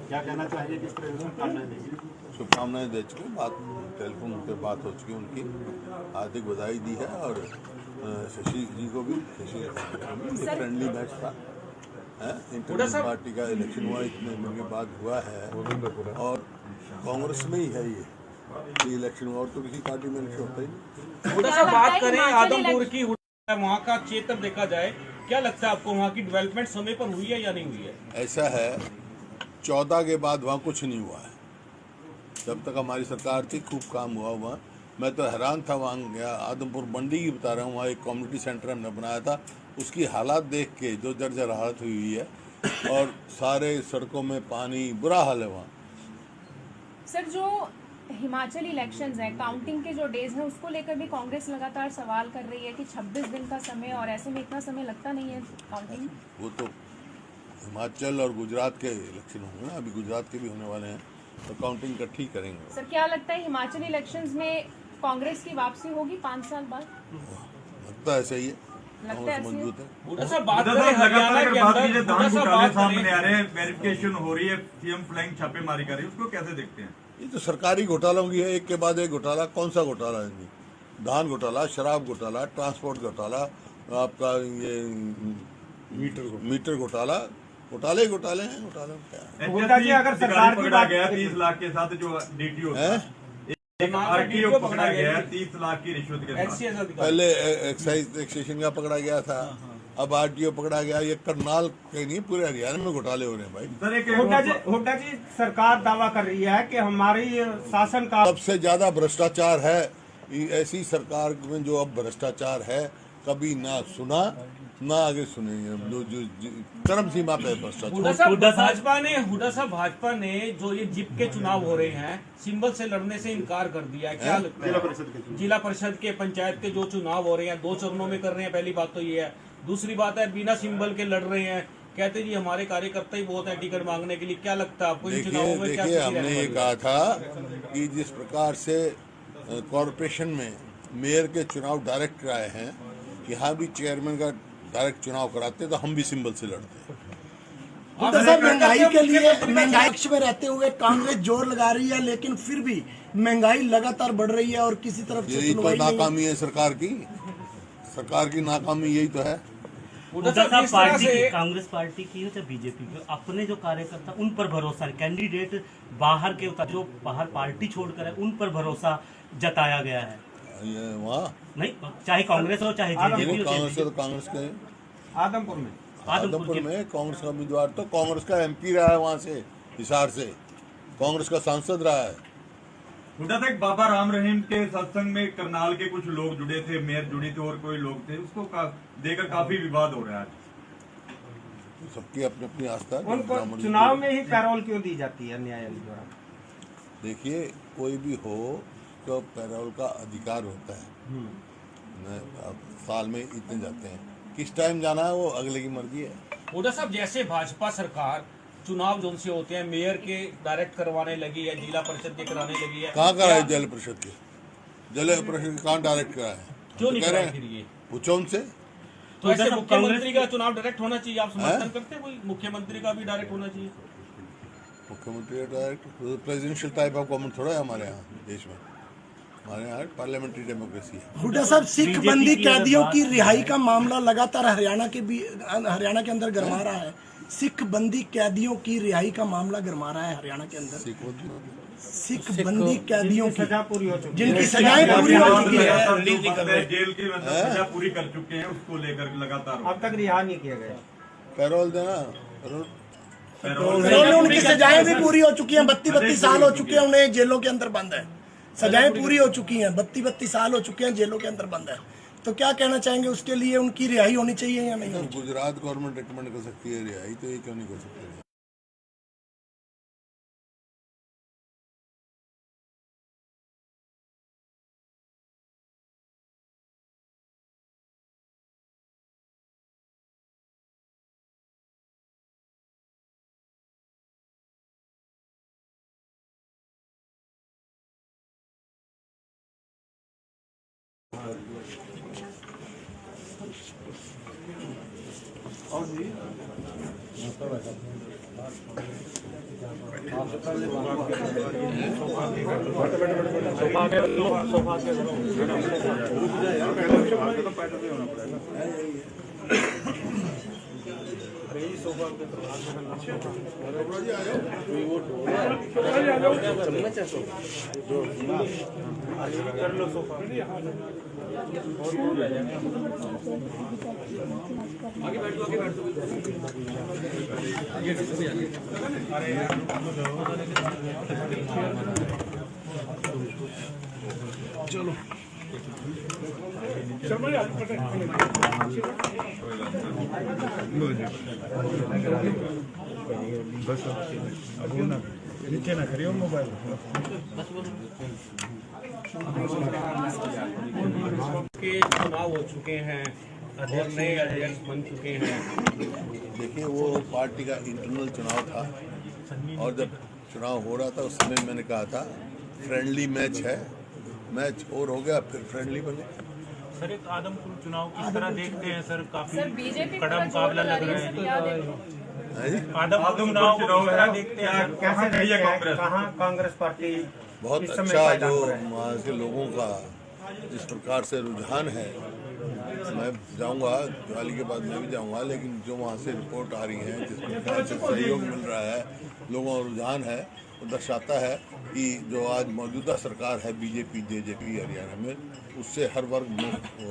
क्या कहना चाहिए, किस तरह से शुभकामनाएं देंगे? शुभकामनाएं दे चुके, बात टेलीफोन पे बात हो चुकी, उनकी हार्दिक बधाई दी है। और शशि जी को भी, फ्रेंडली मैच था। इंटर पार्टी का इलेक्शन हुआ, इतने दिन के बाद हुआ है और कांग्रेस में ही है ये इलेक्शन हुआ, और तो किसी पार्टी में इलेक्शन होता ही नहीं। थोड़ा सा बात करें आदमपुर की, वहाँ का क्षेत्र देखा जाए, क्या लगता है आपको वहाँ की डेवलपमेंट समय पर हुई है या नहीं हुई है? ऐसा है, 14 के बाद वहाँ कुछ नहीं हुआ है। जब तक हमारी सरकार थी खूब काम हुआ वहाँ। मैं तो हैरान था, वहाँ गया, आदमपुर मंडी की बता रहा हूँ, वहाँ एक कम्युनिटी सेंटर हमने बनाया था, उसकी हालात देख के जो जर्जर हालत हुई है, और सारे सड़कों में पानी, बुरा हाल है वहाँ। सर, जो हिमाचल इलेक्शंस हैं, काउंटिंग के जो डेज हैं, उसको लेकर भी कांग्रेस लगातार सवाल कर रही है कि 26 दिन का समय, और ऐसे में इतना समय लगता नहीं है काउंटिंग। वो तो हिमाचल और गुजरात के इलेक्शन होंगे ना, अभी गुजरात के भी होने वाले हैं, तो काउंटिंग इकट्ठी करेंगे। सर, क्या लगता है हिमाचल इलेक्शंस में कांग्रेस की वापसी होगी 5 साल बाद? लगता है सही है, लगता है मजबूत है। लगातार धान घोटाले सामने आ रहे हैं, वेरिफिकेशन हो रही है, सीएम फ्लाइंग छापेमारी कर रही है, उसको कैसे देखते हैं? ये तो सरकारी घोटालों की है, एक के बाद एक घोटाला। कौन सा घोटाला है? धान घोटाला, शराब घोटाला, ट्रांसपोर्ट घोटाला, आपका ये मीटर घोटाला, घोटाले हैं। घोटाले क्या अगर सरकार पकड़ा गया 30 लाख के साथ, जो डीटीओ है, एक आरटीओ पकड़ा गया 30 लाख की रिश्वत के साथ। पहले एक्साइज टैक्सेशन का पकड़ा गया था, अब आरटीओ पकड़ा गया। ये करनाल के नहीं, पूरे हरियाणा में घोटाले हो रहे हैं भाई। हुड्डा जी, सरकार दावा कर रही है कि हमारी शासन का सबसे ज्यादा भ्रष्टाचार है। ऐसी सरकार में जो अब भ्रष्टाचार है, कभी ना सुना ना आगे सुनेंगे। जो चरम सीमा पे भ्रष्टाचार। भाजपा ने जो ये जिप के चुनाव हो रहे हैं, सिंबल से लड़ने से इनकार कर दिया है। क्या लगता है? जिला परिषद के, पंचायत के जो चुनाव हो रहे हैं, 2 चरणों में कर रहे हैं। पहली बात तो ये है। दूसरी बात है, बिना सिंबल के लड़ रहे हैं। कहते जी हमारे कार्यकर्ता ही बहुत है टिकट मांगने के लिए। क्या लगता है आपको इन चुनावों में? देखिए, हमने ये कहा था कि जिस प्रकार से कॉरपोरेशन में मेयर के चुनाव डायरेक्ट कराए हैं, यहाँ भी चेयरमैन का डायरेक्ट चुनाव कराते तो हम भी सिंबल से लड़ते। महंगाई के लिए, महंगाई पक्ष में रहते हुए कांग्रेस जोर लगा रही है, लेकिन फिर भी महंगाई लगातार बढ़ रही है और किसी तरफ से यही तो नाकामी है सरकार की नाकामी यही तो है। कांग्रेस पार्टी की हो चाहे बीजेपी की, अपने जो कार्यकर्ता उन पर भरोसा, कैंडिडेट बाहर के जो बाहर पार्टी छोड़कर है, उन पर भरोसा जताया गया है। ये वहाँ नहीं, चाहे कांग्रेस हो चाहे जेजेपी हो। कांग्रेस के आदमपुर में कांग्रेस का उम्मीदवार तो कांग्रेस का एमपी रहा है, वहाँ से हिसार से कांग्रेस का सांसद रहा है। हुड्डा तक बाबा राम रहीम के सत्संग में करनाल के कुछ लोग जुड़े थे, मेयर जुड़ी थी और कोई लोग थे, उसको देकर काफी विवाद हो रहा है। सबकी अपनी अपनी आस्था है। उनको चुनाव में ही पैरोल क्यों दी जाती है न्यायालय द्वारा? देखिए, कोई भी हो तो पैरोल का अधिकार होता है। साल में इतने जाते हैं, किस टाइम जाना है वो अगले की मर्जी है। हुड्डा साहब, जैसे भाजपा सरकार चुनाव जो से होते हैं मेयर के डायरेक्ट करवाने लगी है, जिला परिषद के कराने लगी है, कहाँ कराए? जिला परिषद के कहाँ डायरेक्ट कराए? क्यों नहीं कराए फिर ये? पूछो उनसे। तो ऐसे मुख्यमंत्री का चुनाव डायरेक्ट होना चाहिए, आप समर्थन करते हैं? कोई मुख्यमंत्री का भी डायरेक्ट होना चाहिए? मुख्यमंत्री direct presidential type of government थोड़ा है हमारे यहाँ देश में। हमारे यहाँ पार्लियामेंट्री डेमोक्रेसी है। हुड्डा साहब, सिख बंदी कैदियों की रिहाई का मामला लगातार हरियाणा के अंदर गरमा रहा है। सिख बंदी कैदियों की रिहाई का मामला गरमा रहा है हरियाणा के अंदर। सिख बंदी कैदियों की सजा पूरी हो चुकी, जिनकी सजाएं पूरी हो चुकी है, जेल की सजा पूरी कर चुके हैं, उसको लेकर लगातार अब तक रिहा नहीं किया गया। पैरोल देना, पैरोल, उनकी सजाएं भी पूरी हो चुकी हैं। 32 साल हो चुके हैं उन्हें जेलों के अंदर बंद है। सजाएं पूरी हो चुकी हैं, 32 साल हो चुके हैं जेलों के अंदर बंद है। तो क्या कहना चाहेंगे, उसके लिए उनकी रिहाई होनी चाहिए या नहीं? गुजरात गवर्नमेंट रिकमेंड कर सकती है रिहाई, तो ये क्यों नहीं कर सकती? के चुनाव हो चुके हैं, अध्यक्ष नए अध्यक्ष बन चुके हैं। देखिए, वो पार्टी का इंटरनल चुनाव था और जब चुनाव हो रहा था उस समय मैंने कहा था फ्रेंडली मैच है, मैच और हो गया फिर फ्रेंडली बने। सर, एक आदमपुर चुनाव किस तरह देखते हैं सर? काफी सर बीजेपी कड़ा मुकाबला लग रहा है। आदमपुर चुनाव चुनाव किस है, तरह देखते हैं? कैसे कही है देखते हैं? कांग्रेस? कहाँ कांग्रेस पार्टी बहुत इस समय अच्छा पायदान जो पर है? वहाँ के लोगों का जिस प्रकार से रुझान है, मैं जाऊंगा दिवाली के बाद मैं भी जाऊंगा, लेकिन जो वहाँ से रिपोर्ट आ रही है जिस प्रकार से सहयोग मिल रहा है, लोगों का रुझान है, वो दर्शाता है कि जो आज मौजूदा सरकार है बीजेपी जेजेपी हरियाणा में, उससे हर वर्ग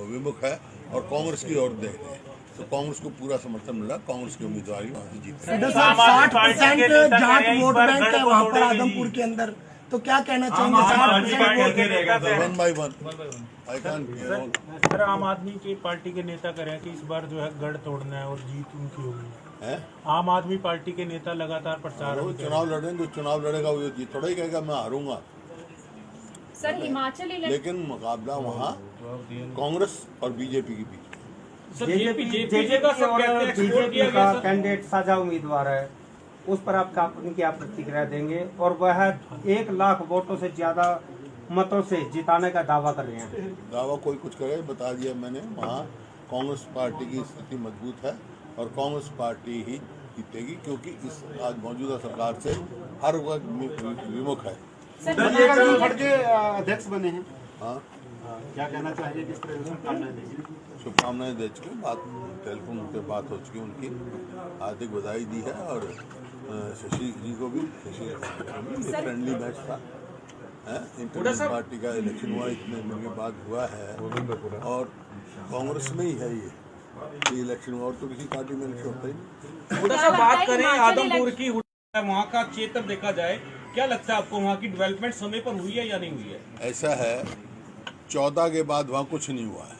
विमुख है और कांग्रेस की ओर देख रहे हैं। तो कांग्रेस को पूरा समर्थन मिला, कांग्रेस की उम्मीदवार वहाँ से जीत रहे हैं। 60% जाट वोट बैंक है वहाँ पर आदमपुर के अंदर, तो क्या कहना चाहेंगे? 60% one by one I can sir, आम आदमी की पार्टी के नेता कह रहे हैं कि इस बार जो है गढ़ तोड़ना है और जीत उनकी होगी। है आम आदमी पार्टी के नेता लगातार प्रचार वो चुनाव लड़ेंगे, जो चुनाव लड़ेगा वो जीत थोड़ा ही कहेगा मैं हारूंगा, सर हिमाचल इलेक्शन लेकिन मुकाबला वहाँ कांग्रेस और बीजेपी के बीच। सर जेजेपी का सब कहते हैं एक्सपोर्ट किया बीजेपी गया का सर। कैंडिडेट साझा उम्मीदवार है, उस पर आप क्या प्रतिक्रिया देंगे? और वह 1 लाख वोटों से ज्यादा मतों से जिताने का दावा कर रहे हैं। दावा कोई कुछ करे, बता दिया मैंने, वहाँ कांग्रेस पार्टी की स्थिति मजबूत है और कांग्रेस पार्टी ही जीतेगी, क्योंकि इस आज मौजूदा सरकार से हर वर्ग विमुख है। के अध्यक्ष बने हैं, हाँ, क्या कहना चाहिए, किस तरह से शुभकामनाएं देंगे? शुभकामनाएं दे चुके, बात टेलीफोन पे बात हो चुकी, उनकी हार्दिक बधाई दी है और शशि जी को भी, फ्रेंडली मैच था, इंटरनेशनल पार्टी का इलेक्शन हुआ, इतने दिन के बाद हुआ है और कांग्रेस में ही है ये इलेक्शन हुआ, और तो किसी पार्टी में इलेक्शन होता ही नहीं। थोड़ा सा बात करें आदमपुर की, वहाँ का क्षेत्र देखा जाए, क्या लगता है आपको वहाँ की डेवलपमेंट समय पर हुई है या नहीं हुई है? ऐसा है, 14 के बाद वहाँ कुछ नहीं हुआ है।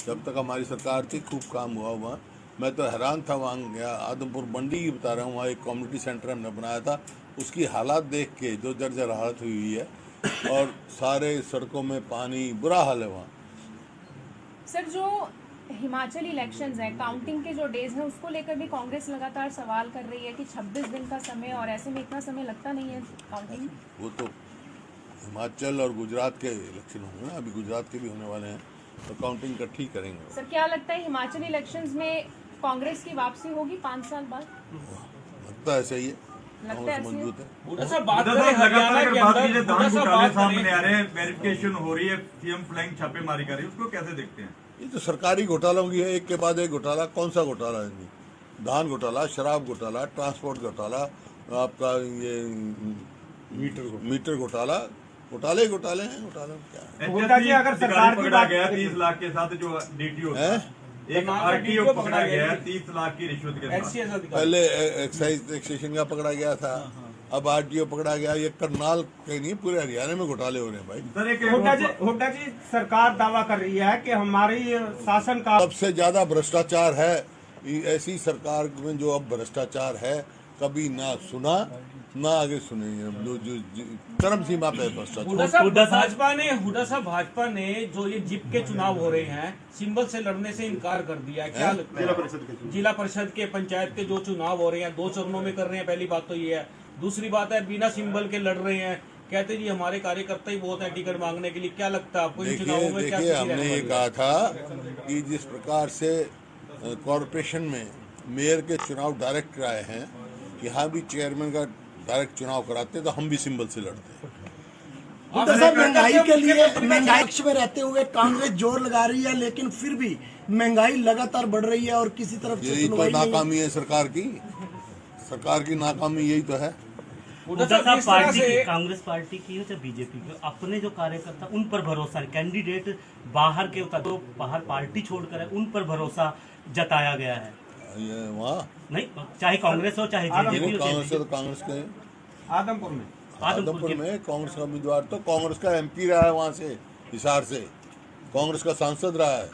जब तक हमारी सरकार थी खूब काम हुआ वहाँ, मैं तो हैरान था, वहाँ गया आदमपुर मंडी की बता रहा हूँ, वहाँ एक कम्युनिटी सेंटर हमने बनाया था, उसकी हालात देख के जो जर्जर हालत हुई है और सारे सड़कों में पानी, बुरा हाल है वहाँ। सर जो हिमाचल इलेक्शंस है, काउंटिंग के जो डेज हैं उसको लेकर भी कांग्रेस लगातार सवाल कर रही है कि 26 दिन का समय, और ऐसे में इतना समय लगता नहीं है काउंटिंग। वो तो हिमाचल और गुजरात के इलेक्शन होंगे ना, अभी गुजरात के भी होने वाले हैं, तो काउंटिंग इकट्ठी करेंगे। सर क्या लगता है हिमाचल इलेक्शंस में कांग्रेस की वापसी होगी 5 साल बाद? लगता है सही है, लगता है कांग्रेस मजबूत है। थोड़ा सा बात करें लगातार हरियाणा अगर के बात अंदर, कीजिए, थोड़ा धान सा घोटाले बात सामने करें। आ रहे हैं, वेरिफिकेशन हो रही है, सीएम फ्लाइंग छापेमारी कर रही है, उसको कैसे देखते हैं? ये तो सरकारी घोटालों की है, एक के बाद एक घोटाला। कौन सा घोटाला है? धान घोटाला, शराब घोटाला, ट्रांसपोर्ट घोटाला, आपका ये मीटर घोटाला, घोटाले ही घोटाले हैं। घोटाले में क्या है? हुड्डा जी, अगर सरकार की पकड़ा बात गया करें- 30 लाख के साथ, जो डीटीओ हैं? एक आरटीओ पकड़ा गया 30 लाख की रिश्वत के साथ। एक्सीएस अधिकारी। पहले एक्साइज टैक्सेशन का पकड़ा गया था, अब आरटीओ पकड़ा गया। ये करनाल कहीं नहीं, पूरे हरियाणा में घोटाले हो रहे हैं भाई। सर एक हुड्डा जी सरकार दावा कर रही है कि हमारी शासन का सबसे ज्यादा भ्रष्टाचार है, ऐसी सरकार में जो अब भ्रष्टाचार है कभी ना सुना ना आगे सुनेंगे। जो चरम सीमा पे भ्रष्टाचार। हुड्डा साहब भाजपा ने जो ये जिप के चुनाव हो रहे हैं, सिंबल से लड़ने से इनकार कर दिया है, क्या लगता है? जिला परिषद के पंचायत के जो चुनाव हो रहे हैं 2 चरणों में कर रहे हैं, पहली बात तो ये है। दूसरी बात है बिना सिंबल के लड़ रहे हैं, कहते जी हमारे कार्यकर्ता ही बहुत हैं टिकट मांगने के लिए। क्या लगता है आपको इन चुनावों में क्या देखिए स्थिति हमने रहने ये वाली है? कहा था कि जिस प्रकार से कॉरपोरेशन में मेयर के चुनाव डायरेक्ट कराए हैं, यहाँ भी चेयरमैन का डायरेक्ट चुनाव कराते तो हम भी सिंबल से लड़ते। हुड्डा साहब, महंगाई के लिए महंगाई पक्ष में रहते हुए कांग्रेस जोर लगा रही है, लेकिन फिर भी महंगाई लगातार बढ़ रही है और किसी तरफ से यही तो सुनवाई नहीं है। नाकामी है सरकार की नाकामी यही तो है। हुड्डा साहब, पार्टी की, कांग्रेस पार्टी की हो चाहे बीजेपी की, अपने जो कार्यकर्ता उन पर भरोसा, कैंडिडेट बाहर के जो बाहर पार्टी छोड़कर है उन पर भरोसा जताया गया है। ये वहाँ नहीं, चाहे कांग्रेस हो चाहे जेजेपी हो, कांग्रेस तो कांग्रेस के आदमपुर में कांग्रेस का उम्मीदवार तो कांग्रेस का एमपी रहा है, वहाँ से हिसार से कांग्रेस का सांसद रहा है।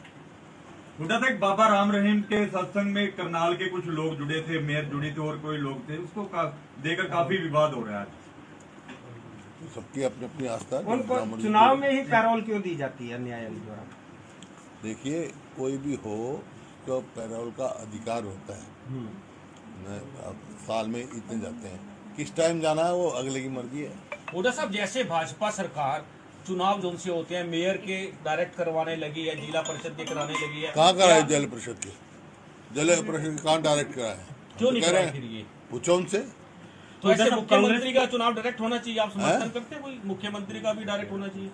हुड्डा साहब, बाबा राम रहीम के सत्संग में करनाल के कुछ लोग जुड़े थे, मेयर जुड़ी थी और कोई लोग थे, उसको देकर काफी विवाद हो रहा है। सबकी अपनी अपनी आस्था है। उनको चुनाव में ही पैरोल क्यों दी जाती है न्यायालय द्वारा? देखिए कोई भी हो तो पैरोल का अधिकार होता है। अब साल में इतने जाते हैं, किस टाइम जाना है वो अगले की मर्जी है। हुड्डा साहब, जैसे भाजपा सरकार चुनाव जो उनसे होते हैं मेयर के डायरेक्ट करवाने लगी है, जिला परिषद के कराने लगी है, कहाँ कराए जल परिषद के कहाँ डायरेक्ट कराए? क्यों नहीं कह रहे कराए फिर ये? पूछो उनसे। तो ऐसे मुख्यमंत्री का चुनाव डायरेक्ट होना चाहिए, आप समर्थन करते हैं? कोई मुख्यमंत्री का भी डायरेक्ट होना चाहिए?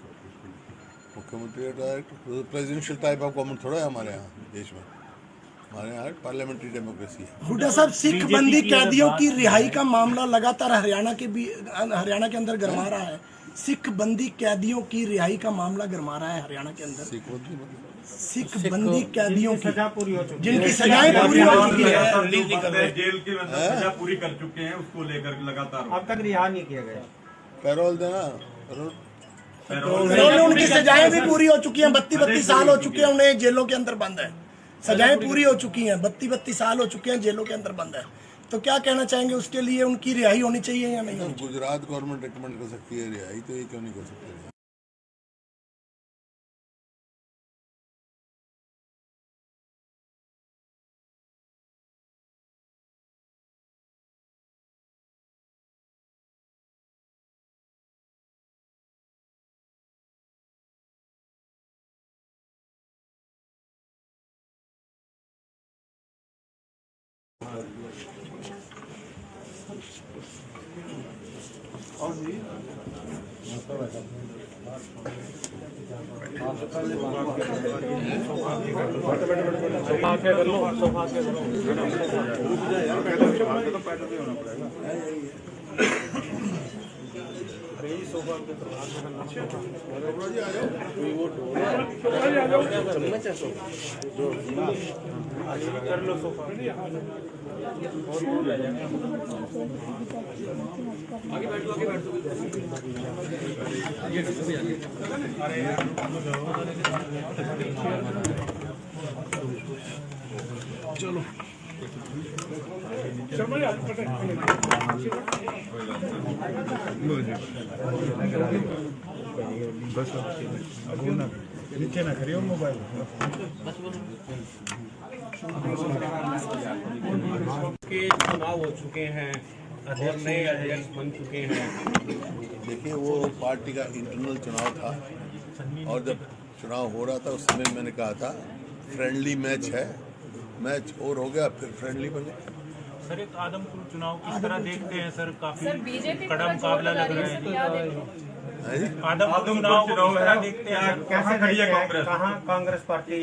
मुख्यमंत्री direct presidential type of government थोड़ा है हमारे यहाँ देश में। हमारे यहाँ पार्लियामेंट्री डेमोक्रेसी है। हुड्डा साहब, सिख बंदी कैदियों की रिहाई का मामला लगातार हरियाणा के अंदर गरमा रहा है। सिख बंदी कैदियों की रिहाई का मामला गरमा रहा है हरियाणा के अंदर। सिख बंदी कैदियों की सजा पूरी हो चुकी जिनकी सजाएं पूरी हो चुकी है, जेल के अंदर सजा पूरी कर चुके हैं, उसको लेकर लगातार अब तक रिहा नहीं किया गया। पैरोल देना, पैरोल में उनकी सजाएं भी पूरी हो चुकी हैं। 32 साल हो चुके हैं उन्हें जेलों के अंदर बंद है। सजाएं पूरी हो चुकी हैं, 32 साल हो चुके हैं जेलों के अंदर बंद है। तो क्या कहना चाहेंगे, उसके लिए उनकी रिहाई होनी चाहिए या नहीं? गुजरात गवर्नमेंट रिकमेंड कर सकती है रिहाई, तो ये क्यों नहीं कर सकते? चलो नीचे ना करियो मोबाइल। के चुनाव हो चुके हैं, अध्यक्ष नए अध्यक्ष बन चुके हैं। देखिए वो पार्टी का इंटरनल चुनाव था और जब चुनाव हो रहा था उस समय मैंने कहा था फ्रेंडली मैच है, मैच और हो गया फिर फ्रेंडली बने। सर, एक आदमपुर चुनाव किस तरह देखते हैं सर? काफी सर, बीजेपी कड़ा मुकाबला लग रहा है। आदमपुर चुनाव है, कैसे खड़ी है कांग्रेस? कहाँ कांग्रेस पार्टी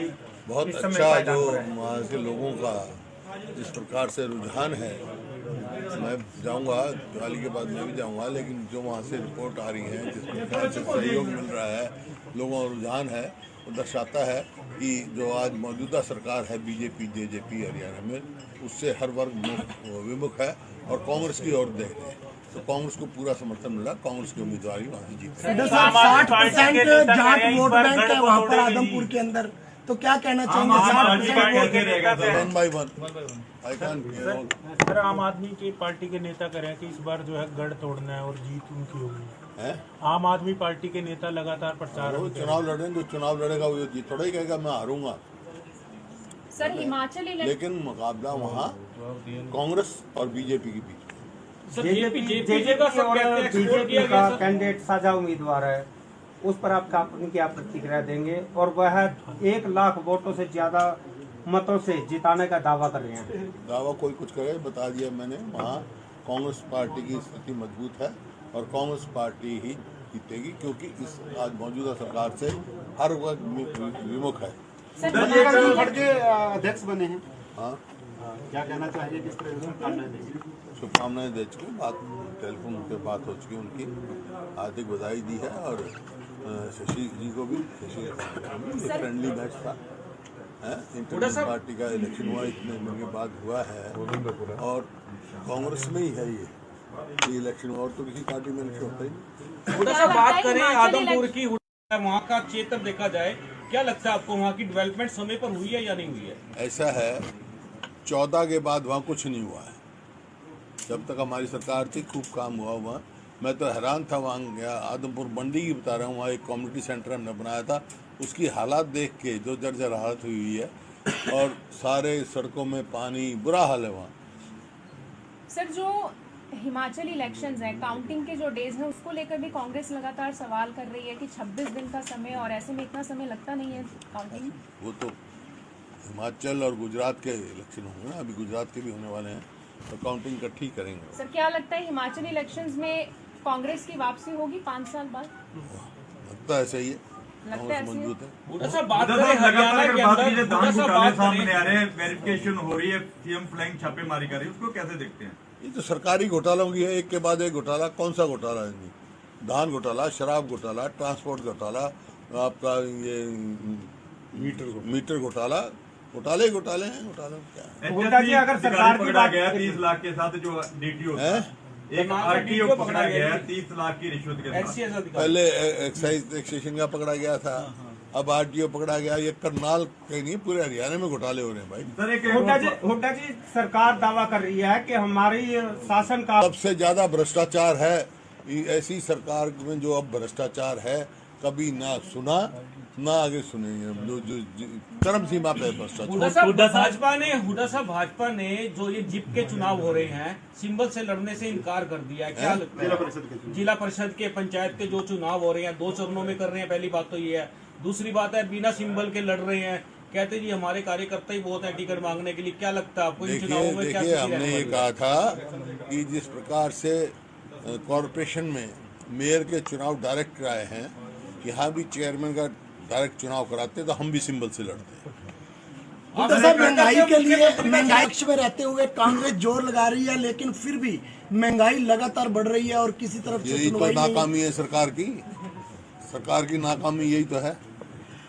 बहुत इस समय अच्छा पायदान जो पर है? वहाँ के लोगों का जिस प्रकार से रुझान है, मैं जाऊंगा दिवाली के बाद मैं भी जाऊंगा, लेकिन जो वहाँ से रिपोर्ट आ रही है जिस प्रकार से सहयोग मिल रहा है, लोगों का रुझान है, वो दर्शाता है कि जो आज मौजूदा सरकार है बीजेपी जेजेपी हरियाणा में, उससे हर वर्ग विमुख है और कांग्रेस की ओर देख रहे हैं। तो कांग्रेस को पूरा समर्थन मिला, कांग्रेस के उम्मीदवार ही वहाँ से जीते। 60% जाट वोट बैंक है वहाँ पर आदमपुर के अंदर, तो क्या कहना चाहेंगे? 60% one by one I can. Sir, आम आदमी की पार्टी के नेता कह रहे हैं कि इस बार जो है गढ़ तोड़ना है और जीत उनकी होगी। आम आदमी पार्टी के नेता लगातार प्रचार वो चुनाव लड़ेंगे, चुनाव लड़ेगा वो जीत थोड़ा ही कहेगा मैं हारूंगा। सर, हिमाचल लेकिन मुकाबला वहाँ कांग्रेस और बीजेपी के बीच। सर, जेजेपी का सब और कहते हैं एक्सपोर्ट किया बीजेपी गया का सर। कैंडिडेट साझा उम्मीदवार है, उस पर आप क्या प्रतिक्रिया देंगे? और वह 1 लाख वोटों से ज्यादा मतों से जिताने का दावा कर रहे हैं। दावा कोई कुछ करे, बता दिया मैंने। वहाँ कांग्रेस पार्टी की स्थिति मजबूत है और कांग्रेस पार्टी ही जीतेगी, क्योंकि इस आज मौजूदा सरकार से हर वर्ग विमुख है। फट के अध्यक्ष बने हैं। हाँ, क्या कहना चाहिए, किस तरह से शुभकामनाएं देंगे? शुभकामनाएं दे चुके, बात टेलीफोन पे बात हो चुकी उनकी, हार्दिक बधाई दी है। और शशि जी को भी, फ्रेंडली मैच था। इंटर पार्टी का इलेक्शन हुआ, इतने दिन के बाद हुआ है और कांग्रेस में ही है ये इलेक्शन, और तो किसी पार्टी में इलेक्शन होता ही नहीं। थोड़ा सा बात करें आदमपुर की, वहाँ का क्षेत्र देखा जाए, क्या लगता है आपको वहाँ की डेवलपमेंट समय पर हुई है या नहीं हुई है? ऐसा है, 14 के बाद वहाँ कुछ नहीं हुआ है। जब तक हमारी सरकार थी खूब काम हुआ वहाँ। मैं तो हैरान था, वहाँ गया, आदमपुर मंडी की बता रहा हूँ, वहाँ एक कम्युनिटी सेंटर हमने बनाया था, उसकी हालात देख के जो जर्जर हालत हुई है, और सारे सड़कों में पानी, बुरा हाल है वहाँ। सर, जो हिमाचल इलेक्शंस हैं, काउंटिंग के जो डेज हैं, उसको लेकर भी कांग्रेस लगातार सवाल कर रही है कि 26 दिन का समय, और ऐसे में इतना समय लगता नहीं है काउंटिंग। वो तो हिमाचल और गुजरात के इलेक्शन होंगे ना, अभी गुजरात के भी होने वाले हैं, तो काउंटिंग इकट्ठी करेंगे। सर, क्या लगता है हिमाचल इलेक्शंस में कांग्रेस की वापसी होगी 5 साल बाद? लगता है सही है, लगता है कांग्रेस ऐसे ही? मजबूत है। लगातार अगर बात की जाए, दान घोटाले सामने आ रहे हैं, वेरिफिकेशन हो रही है, सीएम फ्लाइंग छापेमारी कर रही है, उसको कैसे देखते हैं? ये तो सरकारी घोटालों की है, एक के बाद एक घोटाला। कौन सा घोटाला है? धान घोटाला, शराब घोटाला, ट्रांसपोर्ट घोटाला, आपका ये मीटर घोटाला, घोटाले हैं। घोटाले क्या है? हुड्डा जी, अगर सरकार की पकड़ा बात गया 30 लाख के साथ, जो डीटीओ एक आरटीओ पकड़ा गया 30 लाख की रिश्वत के साथ। पहले एक्साइज टैक्सेशन का पकड़ा गया था, अब आरटीओ पकड़ा गया। ये करनाल कहीं नहीं, पूरे हरियाणा में घोटाले हो रहे हैं भाई। हुड्डा जी, सरकार दावा कर रही है कि हमारी शासन का सबसे ज्यादा भ्रष्टाचार है। ऐसी सरकार में जो अब भ्रष्टाचार है, कभी ना सुना ना आगे सुनेंगे। जो चरम सीमा पे भ्रष्टाचार। भाजपा ने जो ये जिप के चुनाव हो रहे हैं, सिंबल से लड़ने से इनकार कर दिया है, क्या लगता है? जिला परिषद के, पंचायत के जो चुनाव हो रहे हैं, 2 चरणों में कर रहे हैं। पहली बात तो ये है। दूसरी बात है, बिना सिंबल के लड़ रहे हैं, कहते जी हमारे कार्यकर्ता ही बहुत है टिकट मांगने के लिए। क्या लगता है आपको इन चुनावों में क्या? देखिए, हमने ये कहा था कि जिस प्रकार से कॉरपोरेशन में मेयर के चुनाव डायरेक्ट कराए हैं, यहाँ भी चेयरमैन का डायरेक्ट चुनाव कराते तो हम भी सिंबल से लड़ते। महंगाई के लिए, महंगाई पक्ष में रहते हुए कांग्रेस जोर लगा रही है, लेकिन फिर भी महंगाई लगातार बढ़ रही है और किसी तरफ से यही तो नाकामी है सरकार की नाकामी यही तो है।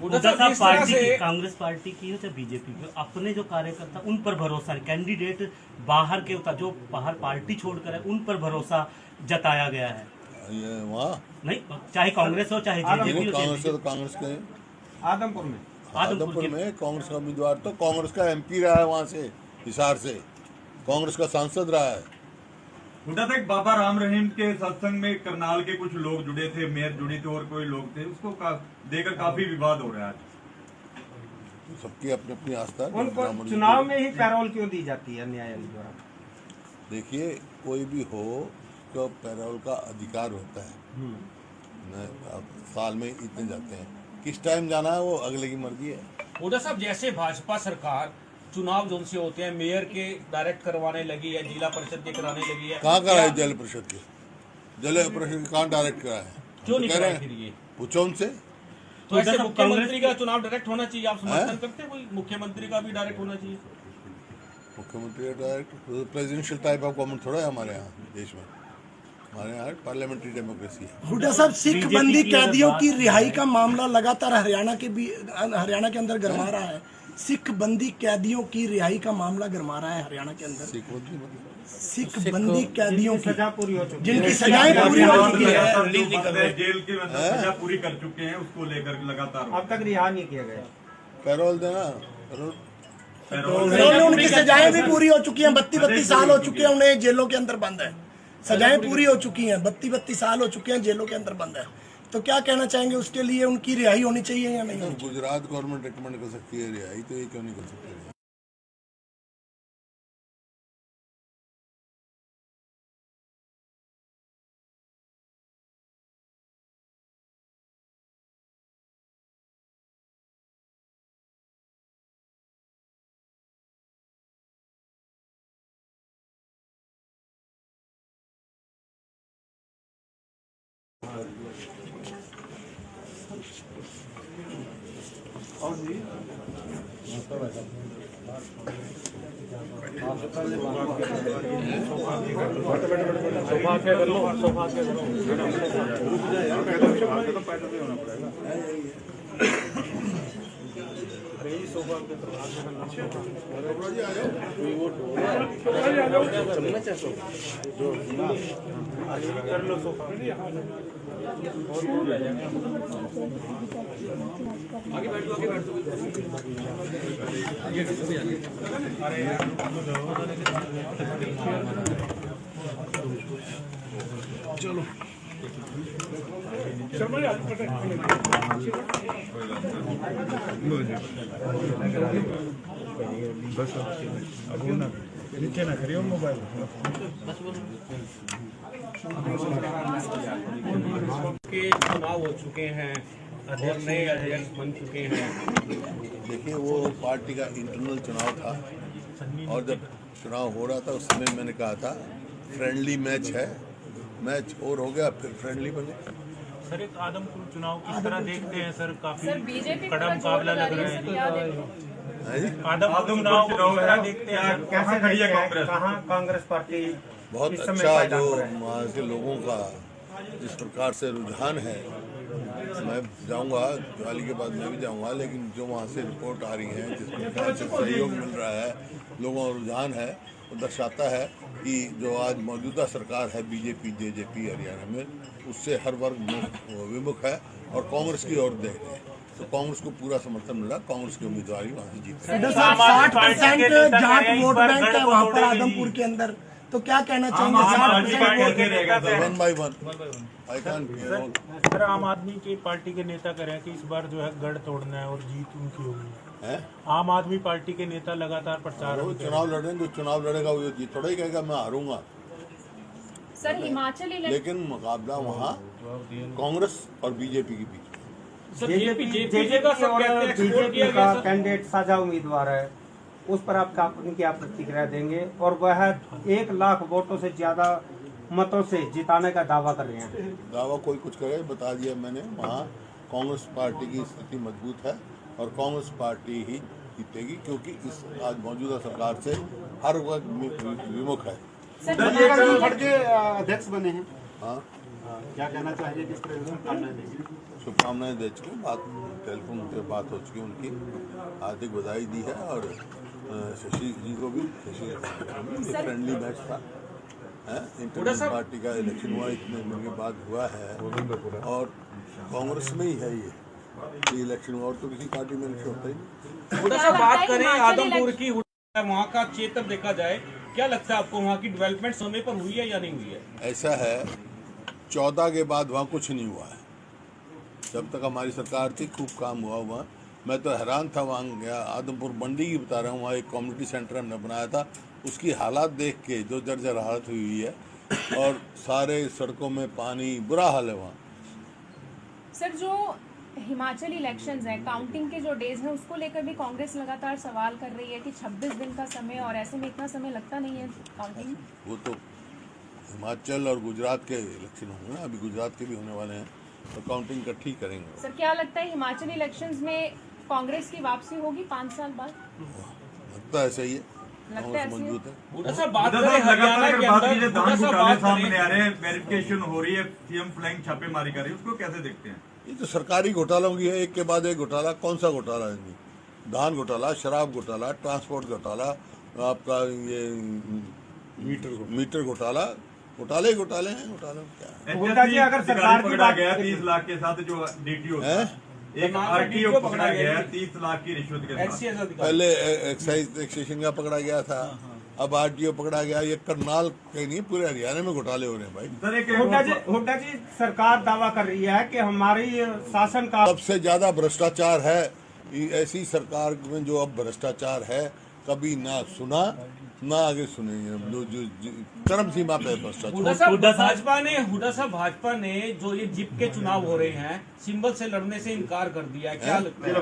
कांग्रेस पार्टी की हो चाहे बीजेपी की, अपने जो कार्यकर्ता उन पर भरोसा नहीं, कैंडिडेट बाहर के होता, जो बाहर पार्टी छोड़कर है, उन पर भरोसा जताया गया है। ये वहाँ नहीं, चाहे कांग्रेस हो चाहे बीजेपी हो, कांग्रेस है तो कांग्रेस के आदमपुर में कांग्रेस का उम्मीदवार तो कांग्रेस का एमपी रहा है, वहाँ से हिसार से कांग्रेस का सांसद रहा है। हुड्डा तक बाबा राम रहीम के सत्संग में करनाल के कुछ लोग जुड़े थे, मेयर जुड़ी थी और कोई लोग थे, उसको देकर काफी विवाद हो रहा है। सबकी अपनी अपनी आस्था है। उनको चुनाव में ही पैरोल क्यों दी जाती है न्यायालय द्वारा? देखिए, कोई भी हो तो पैरोल का अधिकार होता है। साल में इतने जाते हैं, किस टाइम जाना है वो अगले की मर्जी है। हुड्डा साहब, जैसे भाजपा सरकार चुनाव जो उनसे होते हैं मेयर के डायरेक्ट करवाने लगी है, जिला परिषद के कराने लगी है, कहाँ कराए? जिला परिषद के कहाँ डायरेक्ट कराए? क्यों नहीं कराए फिर ये? पूछो उनसे। तो ऐसे मुख्यमंत्री का चुनाव डायरेक्ट होना चाहिए, आप समर्थन करते हैं? कोई मुख्यमंत्री का भी डायरेक्ट होना चाहिए? मुख्यमंत्री direct presidential type of government थोड़ा है हमारे यहाँ देश में। हमारे यहाँ पार्लियामेंट्री डेमोक्रेसी है। हुड्डा साहब, सिख बंदी कैदियों की रिहाई का मामला लगातार हरियाणा के अंदर गरमा रहा है। सिख बंदी कैदियों की रिहाई का मामला गरमा रहा है हरियाणा के अंदर। सिख बंदी कैदियों की सजा पूरी हो चुकी है, जिनकी सजाएं पूरी हो चुकी है, जेल की सजा पूरी कर चुके हैं, उसको लेकर लगातार अब तक रिहा नहीं किया गया। पैरोल देना, उनकी सजाएं भी पूरी हो चुकी हैं। 32 साल हो चुके हैं उन्हें जेलों के अंदर बंद है। सजाएं पूरी हो चुकी हैं, 32 साल हो चुके हैं जेलों के अंदर बंद है। तो क्या कहना चाहेंगे उसके लिए? उनकी रिहाई होनी चाहिए या नहीं? गुजरात गवर्नमेंट रिकमेंड कर सकती है रिहाई, तो ये क्यों नहीं कर सकती? नीचे ना करियो मोबाइल के चुनाव हो चुके हैं और नए अध्यक्ष बन चुके हैं। देखिए, वो पार्टी का इंटरनल चुनाव था और जब चुनाव हो रहा था उस समय मैंने कहा था फ्रेंडली मैच है, मैच और हो गया फिर फ्रेंडली बने। सर, एक आदमपुर चुनाव किस तरह देखते हैं सर? काफी सर बीजेपी कड़ा मुकाबला लग रहा है। है जी? आदमपुर चुनाव किस तरह देखते हैं? कैसे खड़ी है कांग्रेस? कहाँ कांग्रेस पार्टी बहुत इस समय अच्छा पायदान जो पर है? वहाँ के लोगों का जिस प्रकार से रुझान है, मैं जाऊंगा दिवाली के बाद मैं भी जाऊंगा, लेकिन जो वहाँ से रिपोर्ट आ रही है जिस प्रकार से सहयोग मिल रहा है, लोगों का रुझान है, वो दर्शाता है कि जो आज मौजूदा सरकार है बीजेपी जेजेपी हरियाणा में, उससे हर वर्ग विमुख है और कांग्रेस की ओर देख रहे हैं। तो कांग्रेस को पूरा समर्थन मिला, कांग्रेस की उम्मीदवारी वहाँ से जीत रही है। 60% जाट वोट बैंक है वहाँ पर आदमपुर के अंदर, तो क्या कहना चाहेंगे? 60% one by one I can. Sir, आम आदमी की पार्टी के नेता कह रहे हैं कि इस बार जो है गढ़ तोड़ना है और जीत उनकी होगी। है आम आदमी पार्टी के नेता लगातार प्रचार वो चुनाव लड़ेंगे, जो चुनाव लड़ेगा वो ये थोड़ा ही कहेगा मैं हारूंगा, सर हिमाचल इलेक्शन लेकिन मुकाबला वहाँ कांग्रेस और बीजेपी के बीच। बीजेपी का सब कहते हैं बीजेपी का कैंडिडेट साझा उम्मीदवार है, उस पर आप क्या प्रतिक्रिया देंगे? और वह 1 लाख वोटों से ज्यादा मतों से जिताने का दावा कर रहे हैं। दावा कोई कुछ करे, बता दिया मैंने, वहाँ कांग्रेस पार्टी की स्थिति मजबूत है और कांग्रेस पार्टी ही जीतेगी, क्योंकि इस आज मौजूदा सरकार से हर वर्ग विमुख है। के अध्यक्ष बने हैं, हाँ, क्या कहना चाहिए, किस तरह से शुभकामनाएं देंगे? शुभकामनाएं दे चुके, बात टेलीफोन पे बात हो चुकी, उनकी हार्दिक बधाई दी है और शशि जी को भी, शशि फ्रेंडली मैच था, इंटरनेशनल पार्टी का इलेक्शन हुआ, इतने दिन के बाद हुआ है और कांग्रेस में ही है ये इलेक्शन हुआ, और तो किसी पार्टी में इलेक्शन होता ही नहीं। थोड़ा सा बात करें आदमपुर की, वहाँ का क्षेत्र देखा जाए, क्या लगता है आपको वहाँ की डेवलपमेंट समय पर हुई है या नहीं हुई है? ऐसा है, 14 के बाद वहाँ कुछ नहीं हुआ है। जब तक हमारी सरकार थी खूब काम हुआ। मैं तो हैरान था, वहाँ गया, आदमपुर मंडी की बता रहा हूँ, वहाँ एक कम्युनिटी सेंटर हमने बनाया था, उसकी हालात देख के जो जर्जर हालत हुई है और सारे सड़कों में पानी, बुरा हाल है वहाँ। सर जो हिमाचल इलेक्शंस हैं, काउंटिंग के जो डेज हैं, उसको लेकर भी कांग्रेस लगातार सवाल कर रही है कि 26 दिन का समय, और ऐसे में इतना समय लगता नहीं है काउंटिंग। वो तो हिमाचल और गुजरात के इलेक्शन होंगे ना, अभी गुजरात के भी होने वाले हैं, तो काउंटिंग इकट्ठी करेंगे। सर क्या लगता है हिमाचल इलेक्शंस में कांग्रेस की वापसी होगी 5 साल बाद? लगता है सही है, लगता है कांग्रेस मजबूत है। सामने आ रहे हैं, वेरिफिकेशन हो रही है, सीएम फ्लाइंग छापेमारी कर रही है, उसको कैसे देखते हैं? ये तो सरकारी घोटालों की है, एक के बाद एक घोटाला। कौन सा घोटाला है इनमें? धान घोटाला, शराब घोटाला, ट्रांसपोर्ट घोटाला, आपका ये मीटर घोटाला, घोटाले घोटाले हैं। घोटाले में क्या है? अगर सरकार पकड़ा गया 30 लाख के साथ, जो डीटीओ एक आरटीओ पकड़ा गया है 30 लाख की रिश्वत के साथ। पहले एक्साइज टैक्सेशन का पकड़ा गया था, अब आरटीओ पकड़ा गया। ये करनाल कहीं नहीं, पूरे हरियाणा में घोटाले हो रहे हैं भाई। हुड्डा जी सरकार दावा कर रही है कि हमारी शासन का सबसे ज्यादा भ्रष्टाचार है। ऐसी सरकार में जो अब भ्रष्टाचार है, कभी ना सुना ना आगे सुनेंगे। जो चरम सीमा पे भ्रष्टाचार। भाजपा ने जो ये जिप के चुनाव हो रहे हैं, सिंबल से लड़ने से इनकार कर दिया है। क्या लगता है?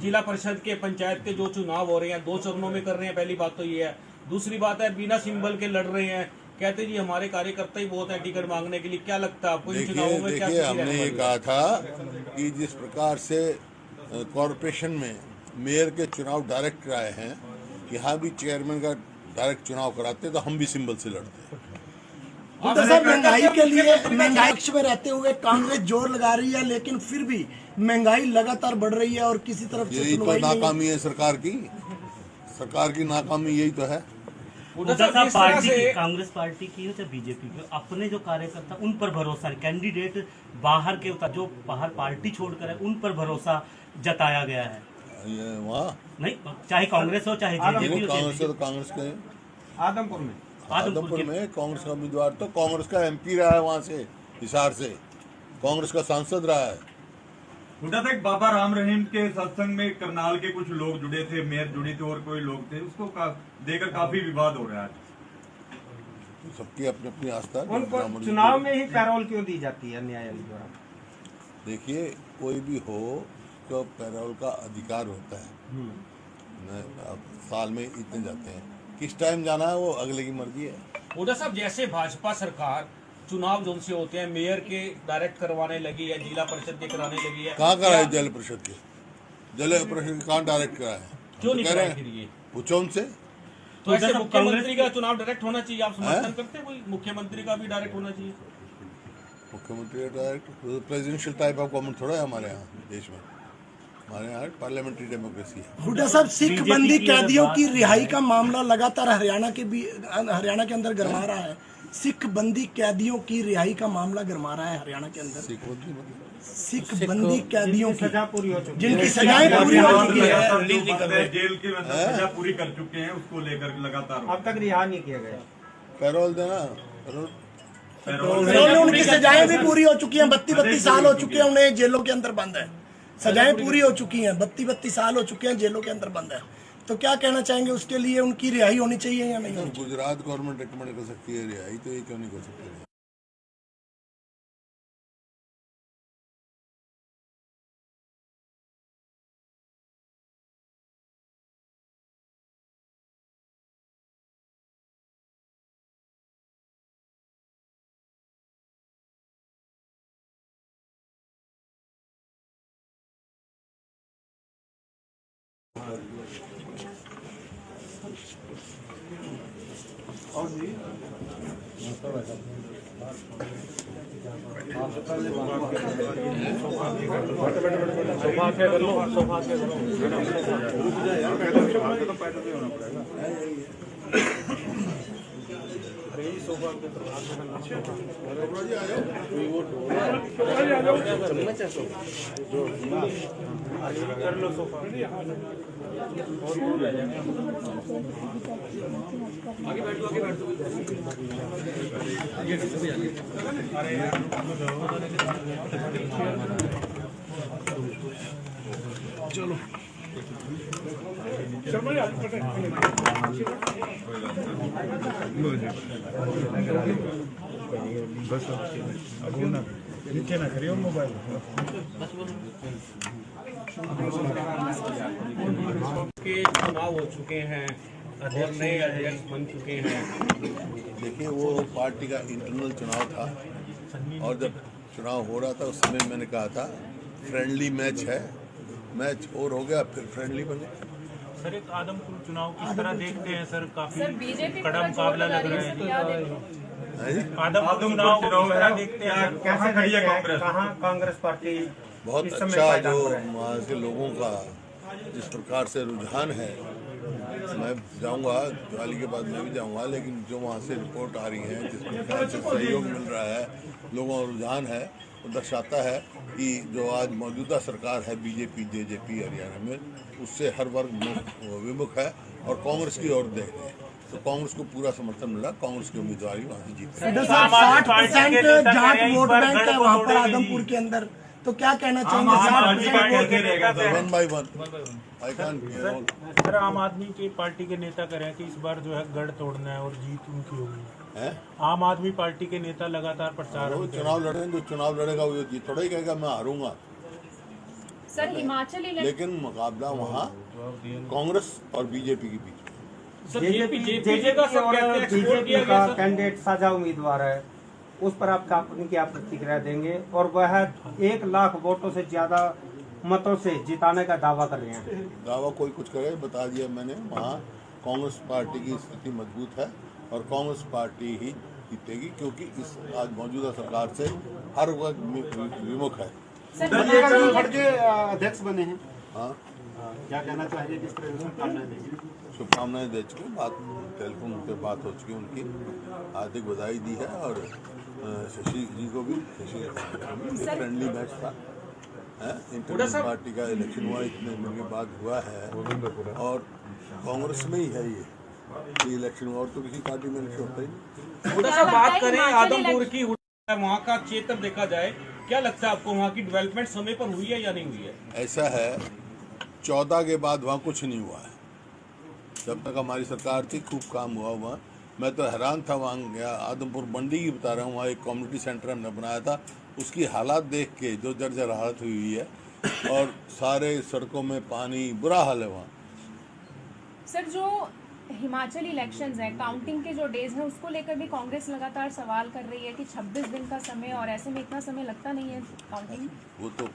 जिला परिषद के पंचायत के जो चुनाव हो रहे हैं 2 चरणों में कर रहे हैं, पहली बात तो ये है। दूसरी बात है बिना सिंबल के लड़ रहे हैं। कहते जी हमारे कार्यकर्ता ही बहुत हैं टिकट मांगने के लिए, क्या लगता है आपको इन चुनावों में क्या देखिए स्थिति हमने रहने ये वाली है? कहा था कि जिस प्रकार से कॉरपोरेशन में मेयर के चुनाव डायरेक्ट कराए हैं, यहाँ भी चेयरमैन का डायरेक्ट चुनाव कराते तो हम भी सिंबल से लड़ते। हुड्डा साहब, महंगाई के लिए महंगाई पक्ष में रहते हुए कांग्रेस जोर लगा रही है, लेकिन फिर भी महंगाई लगातार बढ़ रही है और किसी तरफ से यही तो सुनवाई नहीं है। नाकामी है सरकार की नाकामी यही तो है। हुड्डा हुड्डा साहब, साहब जिस तरह पार्टी से कांग्रेस पार्टी की हो चाहे बीजेपी की, अपने जो कार्यकर्ता उन पर भरोसा है, कैंडिडेट बाहर के जो बाहर पार्टी छोड़कर है उन पर भरोसा जताया गया है। ये वहाँ नहीं, चाहे कांग्रेस हो चाहे जेजेपी हो कांग्रेस है तो कांग्रेस के आदमपुर में कांग्रेस का उम्मीदवार तो कांग्रेस का एमपी रहा है, वहाँ से हिसार से कांग्रेस का सांसद रहा है। हुड्डा साहब, बाबा राम रहीम के सत्संग में करनाल के कुछ लोग जुड़े थे, मेयर जुड़ी थे और कोई लोग थे, उसको देकर काफी विवाद हो रहा है। सबकी अपनी अपनी आस्था। उनको चुनाव में ही पैरोल क्यों दी जाती है न्यायालय द्वारा? देखिए कोई भी हो तो पैरोल का अधिकार होता है। अब साल में इतने जाते हैं, किस टाइम जाना है वो अगले की मर्जी है। हुड्डा साहब, जैसे भाजपा सरकार चुनाव जो उनसे होते हैं मेयर के डायरेक्ट करवाने लगी है, जिला परिषद के कराने लगी है, कहाँ कराए जल परिषद के कहाँ डायरेक्ट कराए? क्यों नहीं कह रहे कराए फिर ये? हैं पूछो उनसे। तो ऐसे मुख्यमंत्री का चुनाव डायरेक्ट होना चाहिए, आप समर्थन करते हैं? कोई मुख्यमंत्री का भी डायरेक्ट होना चाहिए? मुख्यमंत्री direct presidential type of government थोड़ा है हमारे यहाँ देश में। हमारे यहाँ पार्लियामेंट्री डेमोक्रेसी है। हुड्डा साहब, सिख बंदी कैदियों की रिहाई का मामला लगातार हरियाणा के अंदर गरमा रहा है। सिख बंदी कैदियों की रिहाई का मामला गरमा रहा है हरियाणा के अंदर। सिख बंदी कैदियों की सजा पूरी हो चुकी जिनकी सजाएं पूरी हो चुकी है, जेल के अंदर सजा पूरी कर चुके हैं, उसको लेकर लगातार अब तक रिहा नहीं किया गया। पैरोल देना, उन्होंने उनकी सजाएं भी पूरी हो चुकी हैं। 32 साल हो चुके हैं उन्हें जेलों के अंदर बंद है। सजाएं पूरी हो चुकी हैं, 32 साल हो चुके हैं जेलों के अंदर बंद है। तो क्या कहना चाहेंगे, उसके लिए उनकी रिहाई होनी चाहिए या नहीं? गुजरात गवर्नमेंट रिकमेंड कर सकती है रिहाई, तो ये क्यों नहीं कर सकती? चलो बस अब वो ना नीचे ना करियो मोबाइल। के चुनाव हो चुके हैं, अध्यक्ष नए अध्यक्ष बन चुके हैं। देखिए वो पार्टी का इंटरनल चुनाव था और जब चुनाव हो रहा था उस समय मैंने कहा था फ्रेंडली मैच है, मैच और हो गया फिर फ्रेंडली बने। सर, एक आदमपुर चुनाव किस तरह देखते हैं सर? काफी सर, बीजेपी कड़ा मुकाबला लग रहा है। आदमपुर चुनाव चुनाव है, देखते हैं कैसे खड़ी है कांग्रेस? कहाँ कांग्रेस पार्टी बहुत इस समय अच्छा पायदान जो पर है? वहाँ के लोगों का जिस प्रकार से रुझान है, मैं जाऊंगा दिवाली के बाद मैं भी जाऊंगा, लेकिन जो वहाँ से रिपोर्ट आ रही है जिस प्रकार से सहयोग मिल रहा है, लोगों का रुझान है, वो दर्शाता है कि जो आज मौजूदा सरकार है बीजेपी जेजेपी हरियाणा में, उससे हर वर्ग विमुख है और कांग्रेस की ओर देख रहे हैं। तो कांग्रेस को पूरा समर्थन मिला, कांग्रेस की उम्मीदवार वहाँ से जीत रहे हैं। 60% जाट वोट बैंक है वहाँ पर आदमपुर के अंदर, तो क्या कहना चाहेंगे? 60% one by one I can. Sir, आम आदमी की पार्टी के नेता कह रहे हैं कि इस बार जो है गढ़ तोड़ना है और जीत उनकी होगी। आम आदमी पार्टी के नेता लगातार प्रचार वो चुनाव लड़ेंगे, जो चुनाव लड़ेगा वो जीत थोड़ा ही कहेगा मैं हारूंगा। सर, हिमाचल लेकिन मुकाबला वहाँ कांग्रेस और बीजेपी के बीच में। सर जेजे का सब और कहते हैं एक्सपोर्ट किया बीजेपी गया का सर। कैंडिडेट साझा उम्मीदवार है, उस पर आप क्या प्रतिक्रिया देंगे? और वह 1 लाख वोटों से ज्यादा मतों से जिताने का दावा कर रहे हैं। दावा कोई कुछ करे, बता दिया मैंने। वहाँ कांग्रेस पार्टी की स्थिति मजबूत है और कांग्रेस पार्टी ही जीतेगी, क्योंकि इस आज मौजूदा सरकार से हर वर्ग विमुख है। खड़गे अध्यक्ष बने हैं, हाँ, क्या कहना चाहिए, किस तरह से शुभकामनाएं देंगे? शुभकामनाएं दे चुके, बात टेलीफोन पे बात हो चुकी, उनकी हार्दिक बधाई दी है। और शशि जी को भी, शशि फ्रेंडली मैच था, इंटरनेशनल पार्टी का इलेक्शन हुआ, इतने दिन के बाद हुआ है और कांग्रेस में ही है ये इलेक्शन हुआ, और तो किसी पार्टी में इलेक्शन होता ही नहीं। हुड्डा साहब बात करें आदमपुर की, वहाँ का क्षेत्र देखा जाए, क्या लगता है आपको वहाँ की डेवलपमेंट समय पर हुई है या नहीं हुई है? ऐसा है, 14 के बाद वहाँ कुछ नहीं हुआ है। जब तक हमारी सरकार थी खूब काम हुआ वहाँ। मैं तो हैरान था, वहाँ गया, आदमपुर मंडी की बता रहा हूँ, वहाँ एक कम्युनिटी सेंटर हमने बनाया था, उसकी हालात देख के जो जर्जर हालत हुई है, और सारे सड़कों में पानी, बुरा हाल है वहाँ। सर जो हिमाचल इलेक्शंस हैं, काउंटिंग के जो डेज हैं, उसको लेकर भी कांग्रेस लगातार सवाल कर रही है कि 26 दिन का समय, और ऐसे में इतना समय लगता नहीं है काउंटिंग। वो तो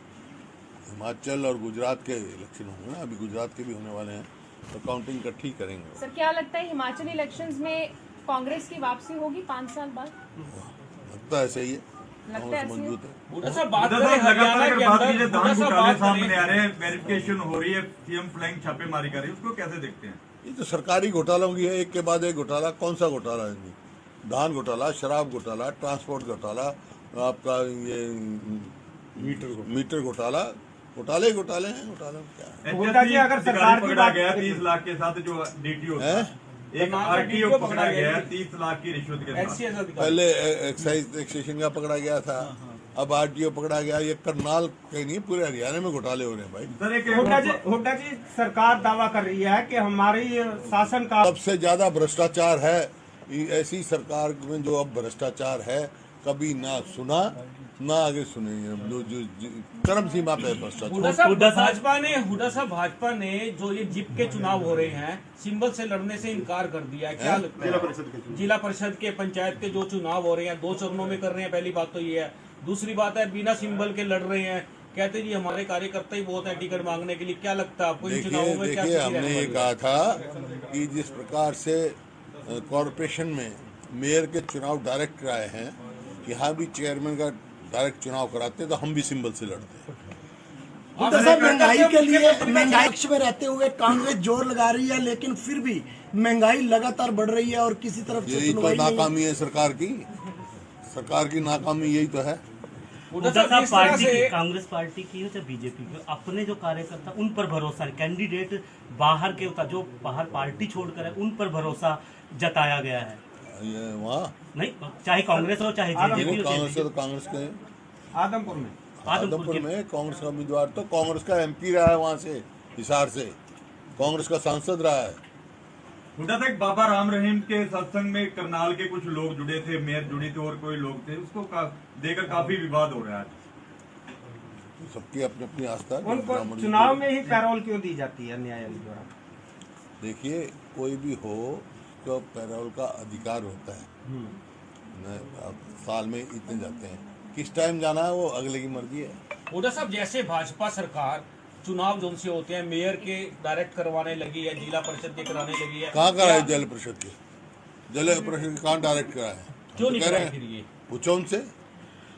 हिमाचल और गुजरात के इलेक्शन होंगे ना, अभी गुजरात के भी होने वाले हैं, तो काउंटिंग इकट्ठी करेंगे। सर क्या लगता है हिमाचल इलेक्शंस में कांग्रेस की वापसी होगी 5 साल बाद? लगता है सही है, लगता है कांग्रेस ऐसे ही? मजबूत है। हुड्डा साहब बात हुड्डा करें साहब, लगातार हरियाणा अगर के बात अंदर, कीजिए, हुड्डा धान साहब घोटाले बात सामने करें आ रहे हैं, वेरिफिकेशन हो रही है, सीएम फ्लाइंग छापे मारी कर रही है, उसको कैसे देखते हैं? ये तो सरकारी घोटालों की है, एक के बाद एक घोटाला। कौन सा घोटाला है इनमें? धान घोटाला, शराब घोटाला, ट्रांसपोर्ट घोटाला, आपका ये मीटर घोटाला, घोटाले ही घोटाले हैं। घोटाले में क्या है? हुड्डा जी, अगर सरकार की पकड़ा बात गया 30 लाख के साथ, जो डीटीओ था, एक आरटीओ पकड़ा गया है 30 लाख की रिश्वत के साथ। एचसीएस अधिकारी। पहले एक्साइज टैक्सेशन का पकड़ा गया था, अब आरटीओ पकड़ा गया। ये करनाल कहीं नहीं, पूरे हरियाणा में घोटाले हो रहे हैं भाई। सर एक हुड्डा जी, सरकार दावा कर रही है कि हमारी शासन का सबसे ज्यादा भ्रष्टाचार है। ऐसी सरकार में जो अब भ्रष्टाचार है, कभी ना सुना ना आगे सुनेंगे। जो चरम सीमा पे भ्रष्टाचार। हुड्डा साहब भाजपा ने जो ये जिप के चुनाव हो रहे हैं, सिंबल से लड़ने से इनकार कर दिया है, क्या लगता है? जिला परिषद के, पंचायत के जो चुनाव हो रहे हैं, 2 चरणों में कर रहे हैं, पहली बात तो ये है। दूसरी बात है, बिना सिंबल के लड़ रहे हैं, कहते जी हमारे कार्यकर्ता ही बहुत है टिकट मांगने के लिए। क्या लगता है आपको इन चुनावों में क्या? देखिए, हमने ये कहा था कि जिस प्रकार से कॉरपोरेशन में मेयर के चुनाव डायरेक्ट कराए हैं, यहाँ भी चेयरमैन का डायरेक्ट चुनाव कराते तो हम भी सिंबल से लड़ते। हुड्डा साहब महंगाई के लिए, महंगाई पक्ष में रहते हुए कांग्रेस जोर लगा रही है, लेकिन फिर भी महंगाई लगातार बढ़ रही है और किसी तरफ से यही तो सुनवाई नहीं है। नाकामी है सरकार की नाकामी यही तो है। हुड्डा साहब पार्टी की, कांग्रेस पार्टी की हो चाहे बीजेपी की, अपने जो कार्यकर्ता उन पर भरोसा नहीं, कैंडिडेट बाहर के होता, जो बाहर पार्टी छोड़कर है, उन पर भरोसा जताया गया है। ये वहाँ नहीं, चाहे कांग्रेस हो चाहे जेजेपी हो, कांग्रेस है तो कांग्रेस के आदमपुर में कांग्रेस का उम्मीदवार तो कांग्रेस का एमपी रहा है, वहाँ से हिसार से कांग्रेस का सांसद रहा है। हुड्डा तक बाबा राम रहीम के सत्संग में करनाल के कुछ लोग जुड़े थे, मेयर जुड़ी थी और कोई लोग थे, उसको देकर काफी विवाद हो रहा है। सबकी अपनी अपनी आस्था है। उनको चुनाव में ही पैरोल क्यों दी जाती है न्यायालय द्वारा? देखिए, कोई भी हो तो पैरोल का अधिकार होता है। अब साल में इतने जाते हैं, किस टाइम जाना है वो अगले की मर्जी है। हुड्डा साहब जैसे भाजपा सरकार चुनाव जो से होते हैं मेयर के डायरेक्ट करवाने लगी है, जिला परिषद के कराने लगी है, कहाँ कराए जल परिषद के? जल परिषद के कहाँ डायरेक्ट कराए? क्यों नहीं कह रहे कराए फिर ये? पूछो उनसे।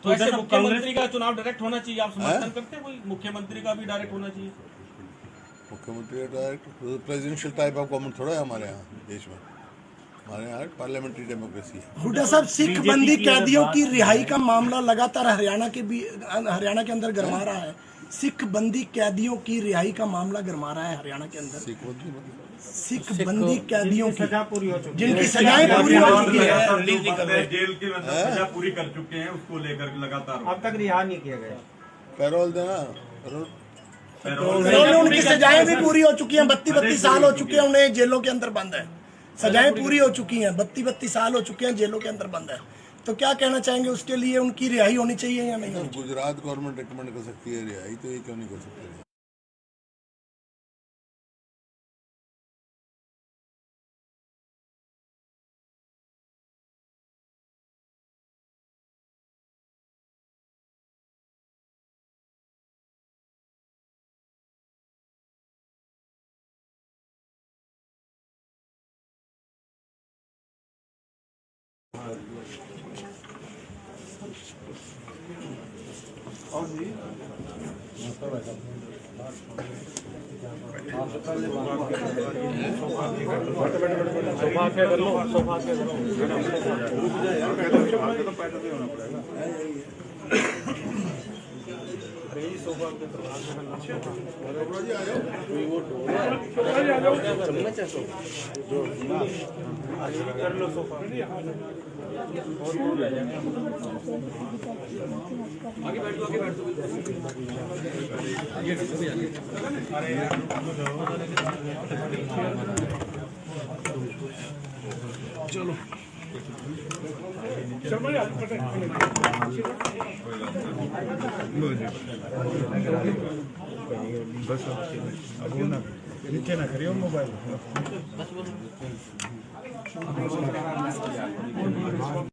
तो ऐसे मुख्यमंत्री का चुनाव डायरेक्ट होना चाहिए, आप समर्थन करते हैं? कोई मुख्यमंत्री का भी डायरेक्ट होना चाहिए? मुख्यमंत्री direct presidential type of government थोड़ा है हमारे यहाँ देश में। हमारे यहाँ पार्लियामेंट्री डेमोक्रेसी है। हुड्डा साहब, सिख बंदी कैदियों की रिहाई का मामला लगातार हरियाणा के अंदर गरमा रहा है। सिख बंदी कैदियों की रिहाई का मामला गरमा रहा है हरियाणा के अंदर। सिख बंदी कैदियों की सजा पूरी हो चुकी है, जिनकी सजाएं पूरी हो चुकी है, जेल के अंदर सजा पूरी कर चुके हैं, उसको लेकर लगातार अब तक रिहा नहीं किया गया। पैरोल देना, पैरोल में उनकी सजाएं भी पूरी हो चुकी हैं। 32 साल हो चुके हैं उन्हें जेलों के अंदर बंद है। सजाएं पूरी हो चुकी हैं, 32 साल हो चुके हैं जेलों के अंदर बंद है। तो क्या कहना चाहेंगे, उसके लिए उनकी रिहाई होनी चाहिए या नहीं? गुजरात गवर्नमेंट रिकमेंड कर सकती है रिहाई, तो ये क्यों नहीं कर सकती?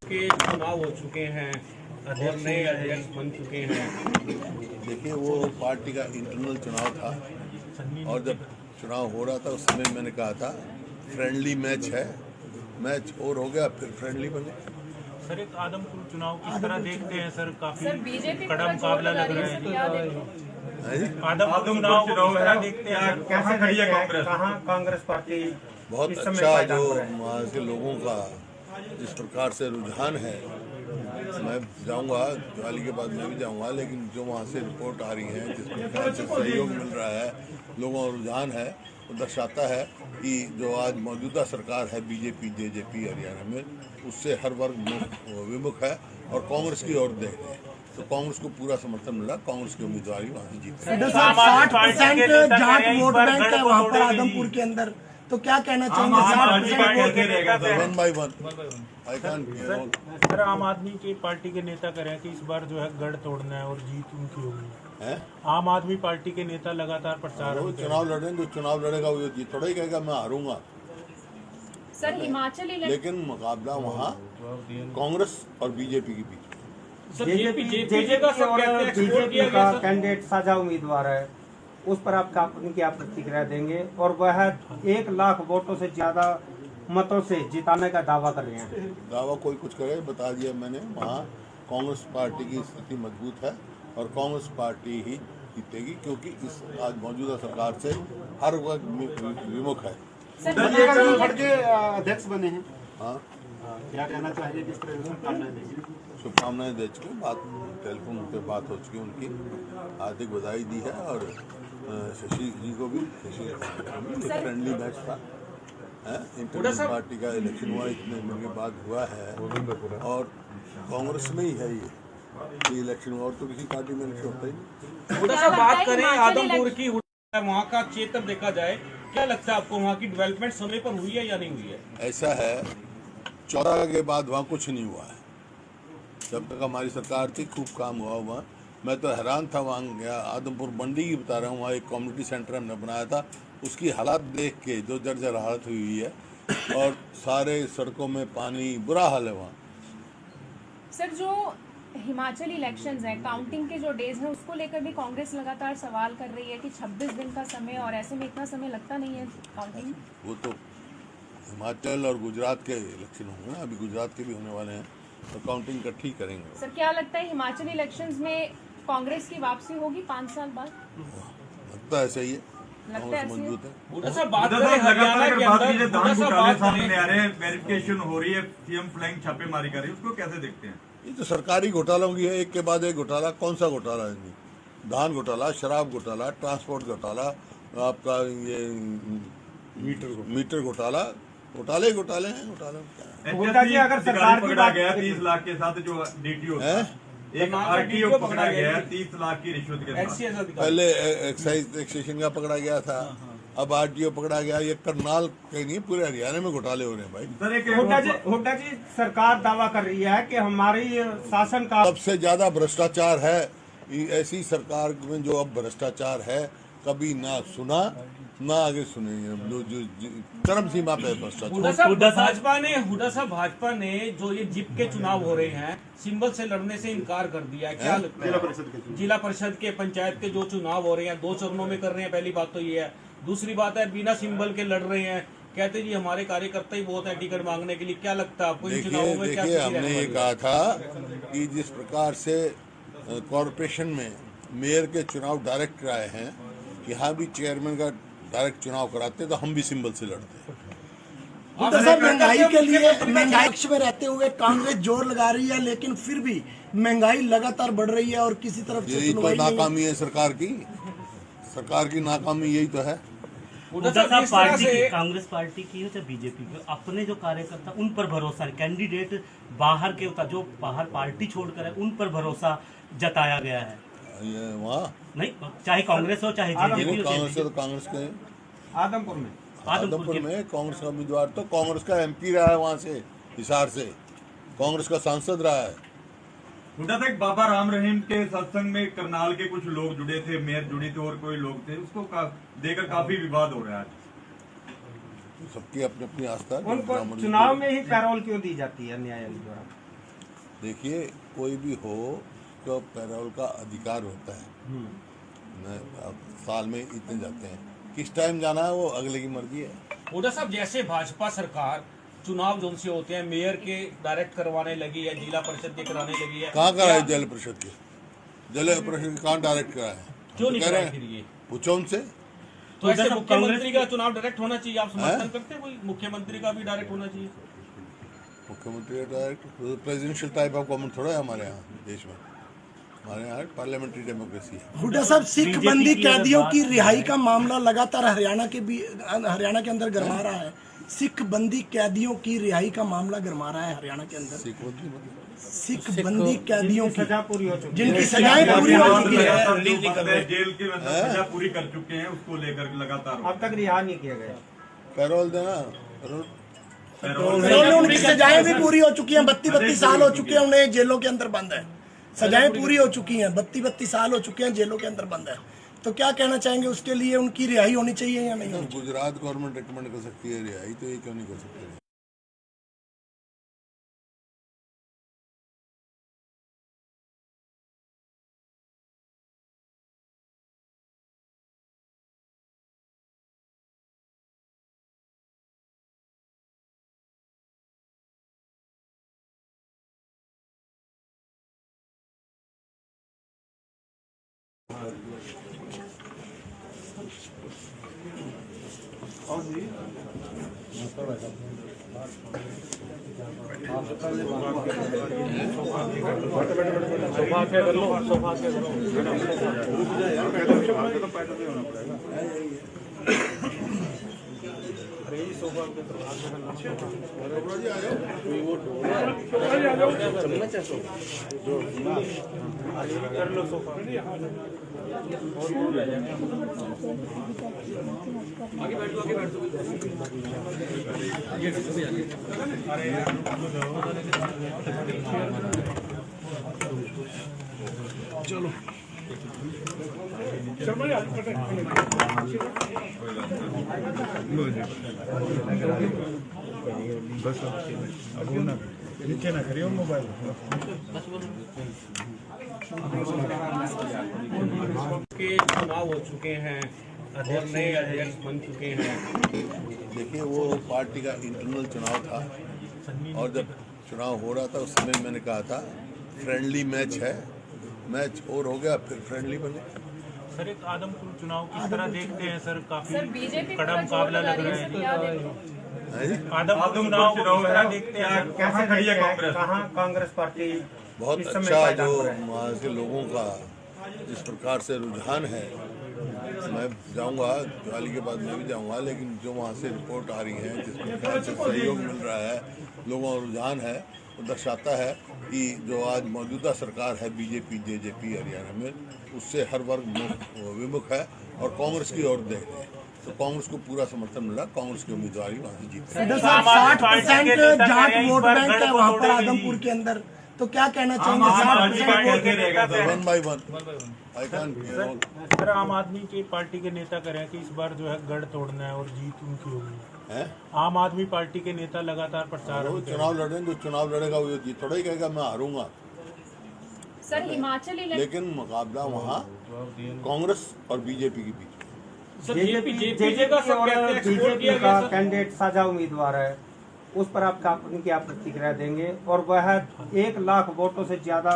के चुनाव हो चुके हैं, अध्यक्ष नए अध्यक्ष बन चुके हैं। देखिए, वो पार्टी का इंटरनल चुनाव था और जब चुनाव हो रहा था उस समय मैंने कहा था फ्रेंडली मैच है, मैच और हो गया फिर फ्रेंडली बने। सर, एक आदमपुर चुनाव किस तरह देखते हैं सर? काफी सर बीजेपी कड़ा मुकाबला लग रहा है। है जी? आदमपुर चुनाव को किस तरह देखते हैं? कैसे खड़ी है कांग्रेस? कहाँ कांग्रेस पार्टी बहुत इस समय अच्छा पायदान जो पर है? वहाँ के लोगों का जिस प्रकार से रुझान है, मैं जाऊंगा दिवाली के बाद मैं भी जाऊंगा, लेकिन जो वहाँ से रिपोर्ट आ रही है जिस प्रकार से सहयोग मिल रहा है, लोगों का रुझान है, वो दर्शाता है कि जो आज मौजूदा सरकार है बीजेपी जेजेपी हरियाणा में, उससे हर वर्ग विमुख है और कांग्रेस की ओर देख रहे हैं। तो कांग्रेस को पूरा समर्थन मिला, कांग्रेस की उम्मीदवार वहाँ से जीत रही है। 60% जाट वोट बैंक है वहाँ पर आदमपुर के अंदर, तो क्या कहना चाहेंगे? 60% one by one I can. Sir, आम आदमी की पार्टी के नेता कह रहे हैं कि इस बार जो है गढ़ तोड़ना है और जीत उनकी होगी। है आम आदमी पार्टी के नेता लगातार प्रचार वो चुनाव लड़ेंगे, जो चुनाव लड़ेगा वो जीत थोड़ा ही कहेगा मैं हारूंगा, सर हिमाचल इलेक्शन लेकिन मुकाबला वहाँ कांग्रेस और बीजेपी के बीच। जेजेपी का सब कहते हैं बीजेपी का कैंडिडेट साझा उम्मीदवार है, उस पर आप क्या प्रतिक्रिया देंगे? और वह 1 लाख वोटों से ज्यादा मतों से जिताने का दावा कर रहे हैं। दावा कोई कुछ करे, बता दिया मैंने, वहाँ कांग्रेस पार्टी की स्थिति मजबूत है और कांग्रेस पार्टी ही जीतेगी, क्योंकि इस आज मौजूदा सरकार से हर वर्ग विमुख है। के अध्यक्ष बने हैं, हाँ, क्या कहना चाहिए, किस तरह से शुभकामनाएं देंगे? शुभकामनाएं दे चुके, बात टेलीफोन पे बात हो चुकी, उनकी हार्दिक बधाई दी है और शशि जी को भी, शशि फ्रेंडली मैच था, इंटरनेशनल पार्टी का इलेक्शन हुआ, इतने दिन के बाद हुआ है और कांग्रेस में ही है ये इलेक्शन हुआ, और तो किसी पार्टी में इलेक्शन होता ही नहीं। हुड्डा साहब, बात करें आदमपुर की, वहाँ का क्षेत्र देखा जाए, क्या लगता है आपको वहाँ की डेवलपमेंट समय पर हुई है या नहीं हुई है? ऐसा है, 14 के बाद वहाँ कुछ नहीं हुआ है। जब तक हमारी सरकार थी खूब काम हुआ वहाँ, मैं तो हैरान था, वहाँ गया आदमपुर मंडी की बता रहा हूँ, वहाँ एक कम्युनिटी सेंटर हमने बनाया था, उसकी हालात देख के जो जर्जर हालत हुई है और सारे सड़कों में पानी, बुरा हाल है वहाँ। सर जो हिमाचल इलेक्शंस हैं, काउंटिंग के जो डेज हैं, उसको लेकर भी कांग्रेस लगातार सवाल कर रही है कि 26 दिन का समय, और ऐसे में इतना समय लगता नहीं है काउंटिंग। वो तो हिमाचल और गुजरात के इलेक्शन होंगे ना, अभी गुजरात के भी होने वाले हैं, तो काउंटिंग इकट्ठी करेंगे। सर क्या लगता है हिमाचल इलेक्शंस में कांग्रेस की वापसी होगी 5 साल बाद? लगता है सही है, लगता है कांग्रेस ऐसे ही? मजबूत है। हुड्डा साहब, बात लगातार करें हरियाणा के बात अंदर, कीजिए, हुड्डा धान साहब घोटाले बात सामने करें, आ रहे हैं, वेरिफिकेशन हो रही है, सीएम फ्लाइंग छापेमारी कर रही है, उसको कैसे देखते हैं? ये तो सरकारी घोटालों की है, एक के बाद एक घोटाला। कौन सा घोटाला है इनमें? धान घोटाला, शराब घोटाला, ट्रांसपोर्ट घोटाला, आपका ये मीटर घोटाला, घोटाले घोटाले हैं, घोटाले में क्या है? हुड्डा जी, अगर सरकार की पकड़ा बात गया 30 लाख के साथ, जो डीटीओ हैं? एक आरटीओ पकड़ा गया 30 लाख की रिश्वत के साथ। एक्सीएस अधिकारी। पहले एक्साइज टैक्सेशन का पकड़ा गया था, अब आरटीओ पकड़ा गया। ये करनाल कहीं नहीं, पूरे हरियाणा में घोटाले हो रहे हैं भाई। सर एक हुड्डा जी सरकार दावा कर रही है कि हमारी शासन का सबसे ज्यादा भ्रष्टाचार है, ऐसी सरकार में जो अब भ्रष्टाचार है कभी ना सुना ना आगे सुनेंगे, जो चरम सीमा पे भ्रष्टाचार। हुड्डा साहब भाजपा ने जो ये जिप के चुनाव हो रहे हैं, सिंबल से लड़ने से इनकार कर दिया है, क्या लगता है? जिला परिषद के पंचायत के जो चुनाव हो रहे हैं 2 चरणों में कर रहे हैं, पहली बात तो ये है। दूसरी बात है बिना सिंबल के लड़ रहे हैं, कहते जी हमारे कार्यकर्ता ही बहुत है टिकट मांगने के लिए। क्या लगता है आपको इन चुनावों में क्या देखिए स्थिति रहने हमने ये वाली है? कहा था कि जिस प्रकार से कॉरपोरेशन में मेयर के चुनाव डायरेक्ट कराए हैं, यहाँ भी चेयरमैन का डायरेक्ट चुनाव कराते तो हम भी सिंबल से लड़ते। हुड्डा साहब, महंगाई के लिए महंगाई पक्ष में रहते हुए कांग्रेस जोर लगा रही है, लेकिन फिर भी महंगाई लगातार बढ़ रही है और किसी तरफ से यही तो सुनवाई नहीं है। नाकामी है सरकार की नाकामी यही तो है। हुड्डा हुड्डा साहब, साहब किस तरह पार्टी से कांग्रेस पार्टी की हो चाहे बीजेपी की, अपने जो कार्यकर्ता उन पर भरोसा नहीं, कैंडिडेट बाहर के होता जो बाहर पार्टी छोड़कर है उन पर भरोसा जताया गया है। ये वहाँ नहीं, चाहे कांग्रेस हो चाहे जेजेपी हो कांग्रेस है तो कांग्रेस के आदमपुर में आदमपुर में कांग्रेस का उम्मीदवार तो कांग्रेस का एमपी रहा है, वहाँ से हिसार से कांग्रेस का सांसद रहा है। हुड्डा साहब, बाबा राम रहीम के सत्संग में करनाल के कुछ लोग जुड़े थे, मेयर जुड़ी थी और कोई लोग थे, उसको देकर काफी विवाद हो रहा है आज। सबकी अपनी अपनी आस्था है। उनको चुनाव में ही पैरोल क्यों दी जाती है न्यायालय द्वारा? देखिए कोई भी हो तो पैरोल का अधिकार होता है। अब साल में इतने जाते हैं, किस टाइम जाना है वो अगले की मर्जी है। हुड्डा साहब, जैसे भाजपा सरकार चुनाव जो से होते हैं मेयर के डायरेक्ट करवाने लगी है, जिला परिषद के कराने लगी है, कहाँ कराए जिला परिषद के कहाँ डायरेक्ट कराए? क्यों नहीं कह रहे कराए फिर ये? हैं पूछो उनसे। तो ऐसे साहब, मुख्यमंत्री का चुनाव डायरेक्ट होना चाहिए, आप समर्थन करते हैं? कोई मुख्यमंत्री का भी डायरेक्ट होना चाहिए? मुख्यमंत्री direct presidential type of government थोड़ा है हमारे यहाँ देश में। हमारे यहाँ पार्लियामेंट्री डेमोक्रेसी है। हुड्डा साहब, सिख बंदी कैदियों की रिहाई का मामला लगातार हरियाणा के अंदर गरमा रहा है। सिख बंदी कैदियों की रिहाई का मामला गरमा रहा है हरियाणा के अंदर। सिख बंदी कैदियों की सजा पूरी हो चुकी है, जिनकी सजाएं पूरी हो चुकी है, जेल के अंदर सजा पूरी कर चुके हैं, उसको लेकर लगातार अब तक रिहा नहीं किया गया। पैरोल देना उन्होंने उनकी सजाएं भी पूरी हो चुकी हैं। 32 साल हो चुके हैं उन्हें जेलों के अंदर बंद है। सजाएं पूरी हो चुकी हैं, 32 साल हो चुके हैं जेलों के अंदर बंद है। तो क्या कहना चाहेंगे, उसके लिए उनकी रिहाई होनी चाहिए या नहीं? गुजरात गवर्नमेंट रिकमेंड कर सकती है रिहाई, तो ये क्यों नहीं कर सकते? के चुनाव हो चुके हैं और नए अध्यक्ष बन चुके हैं। देखिए वो पार्टी का इंटरनल चुनाव था और जब चुनाव हो रहा था उस समय मैंने कहा था फ्रेंडली मैच है, मैच और हो गया फिर फ्रेंडली बने। सर, एक आदमपुर चुनाव किस तरह देखते हैं सर? काफी सर, बीजेपी कड़ा मुकाबला लग रहा है। है जी? आदमपुर चुनाव को किस तरह देखते हैं? कैसे खड़ी है कांग्रेस? कहाँ कांग्रेस पार्टी बहुत इस समय अच्छा पायदान जो पर है? वहाँ के लोगों का जिस प्रकार से रुझान है, मैं जाऊंगा दिवाली के बाद मैं भी जाऊंगा, लेकिन जो वहाँ से रिपोर्ट आ रही है जिस प्रकार से सहयोग मिल रहा है, लोगों का रुझान है, वो दर्शाता है कि जो आज मौजूदा सरकार है बीजेपी जेजेपी हरियाणा में, उससे हर वर्ग विमुख है और कांग्रेस की ओर देख रहे हैं। तो कांग्रेस को पूरा समर्थन मिला, कांग्रेस की उम्मीदवार वहाँ से जीत रहे हैं। 60% जाट वोट बैंक है वहाँ पर आदमपुर के अंदर, तो क्या कहना चाहेंगे? 60% one by one I can. Sir, आम आदमी की पार्टी के नेता कह रहे हैं कि इस बार जो है गढ़ तोड़ना है और जीत उनकी होगी। है आम आदमी पार्टी के नेता लगातार प्रचार वो चुनाव लड़ेंगे, जो चुनाव लड़ेगा वो जीत थोड़ा ही कहेगा मैं हारूंगा। सर, हिमाचल इलेक्शन लेकिन मुकाबला वहाँ कांग्रेस और बीजेपी के बीच। सर जेजे का सब और कहते हैं एक्सपोर्ट किया बीजेपी गया का सर। कैंडिडेट साझा उम्मीदवार है, उस पर आप क्या प्रतिक्रिया देंगे? और वह 1 लाख वोटों से ज्यादा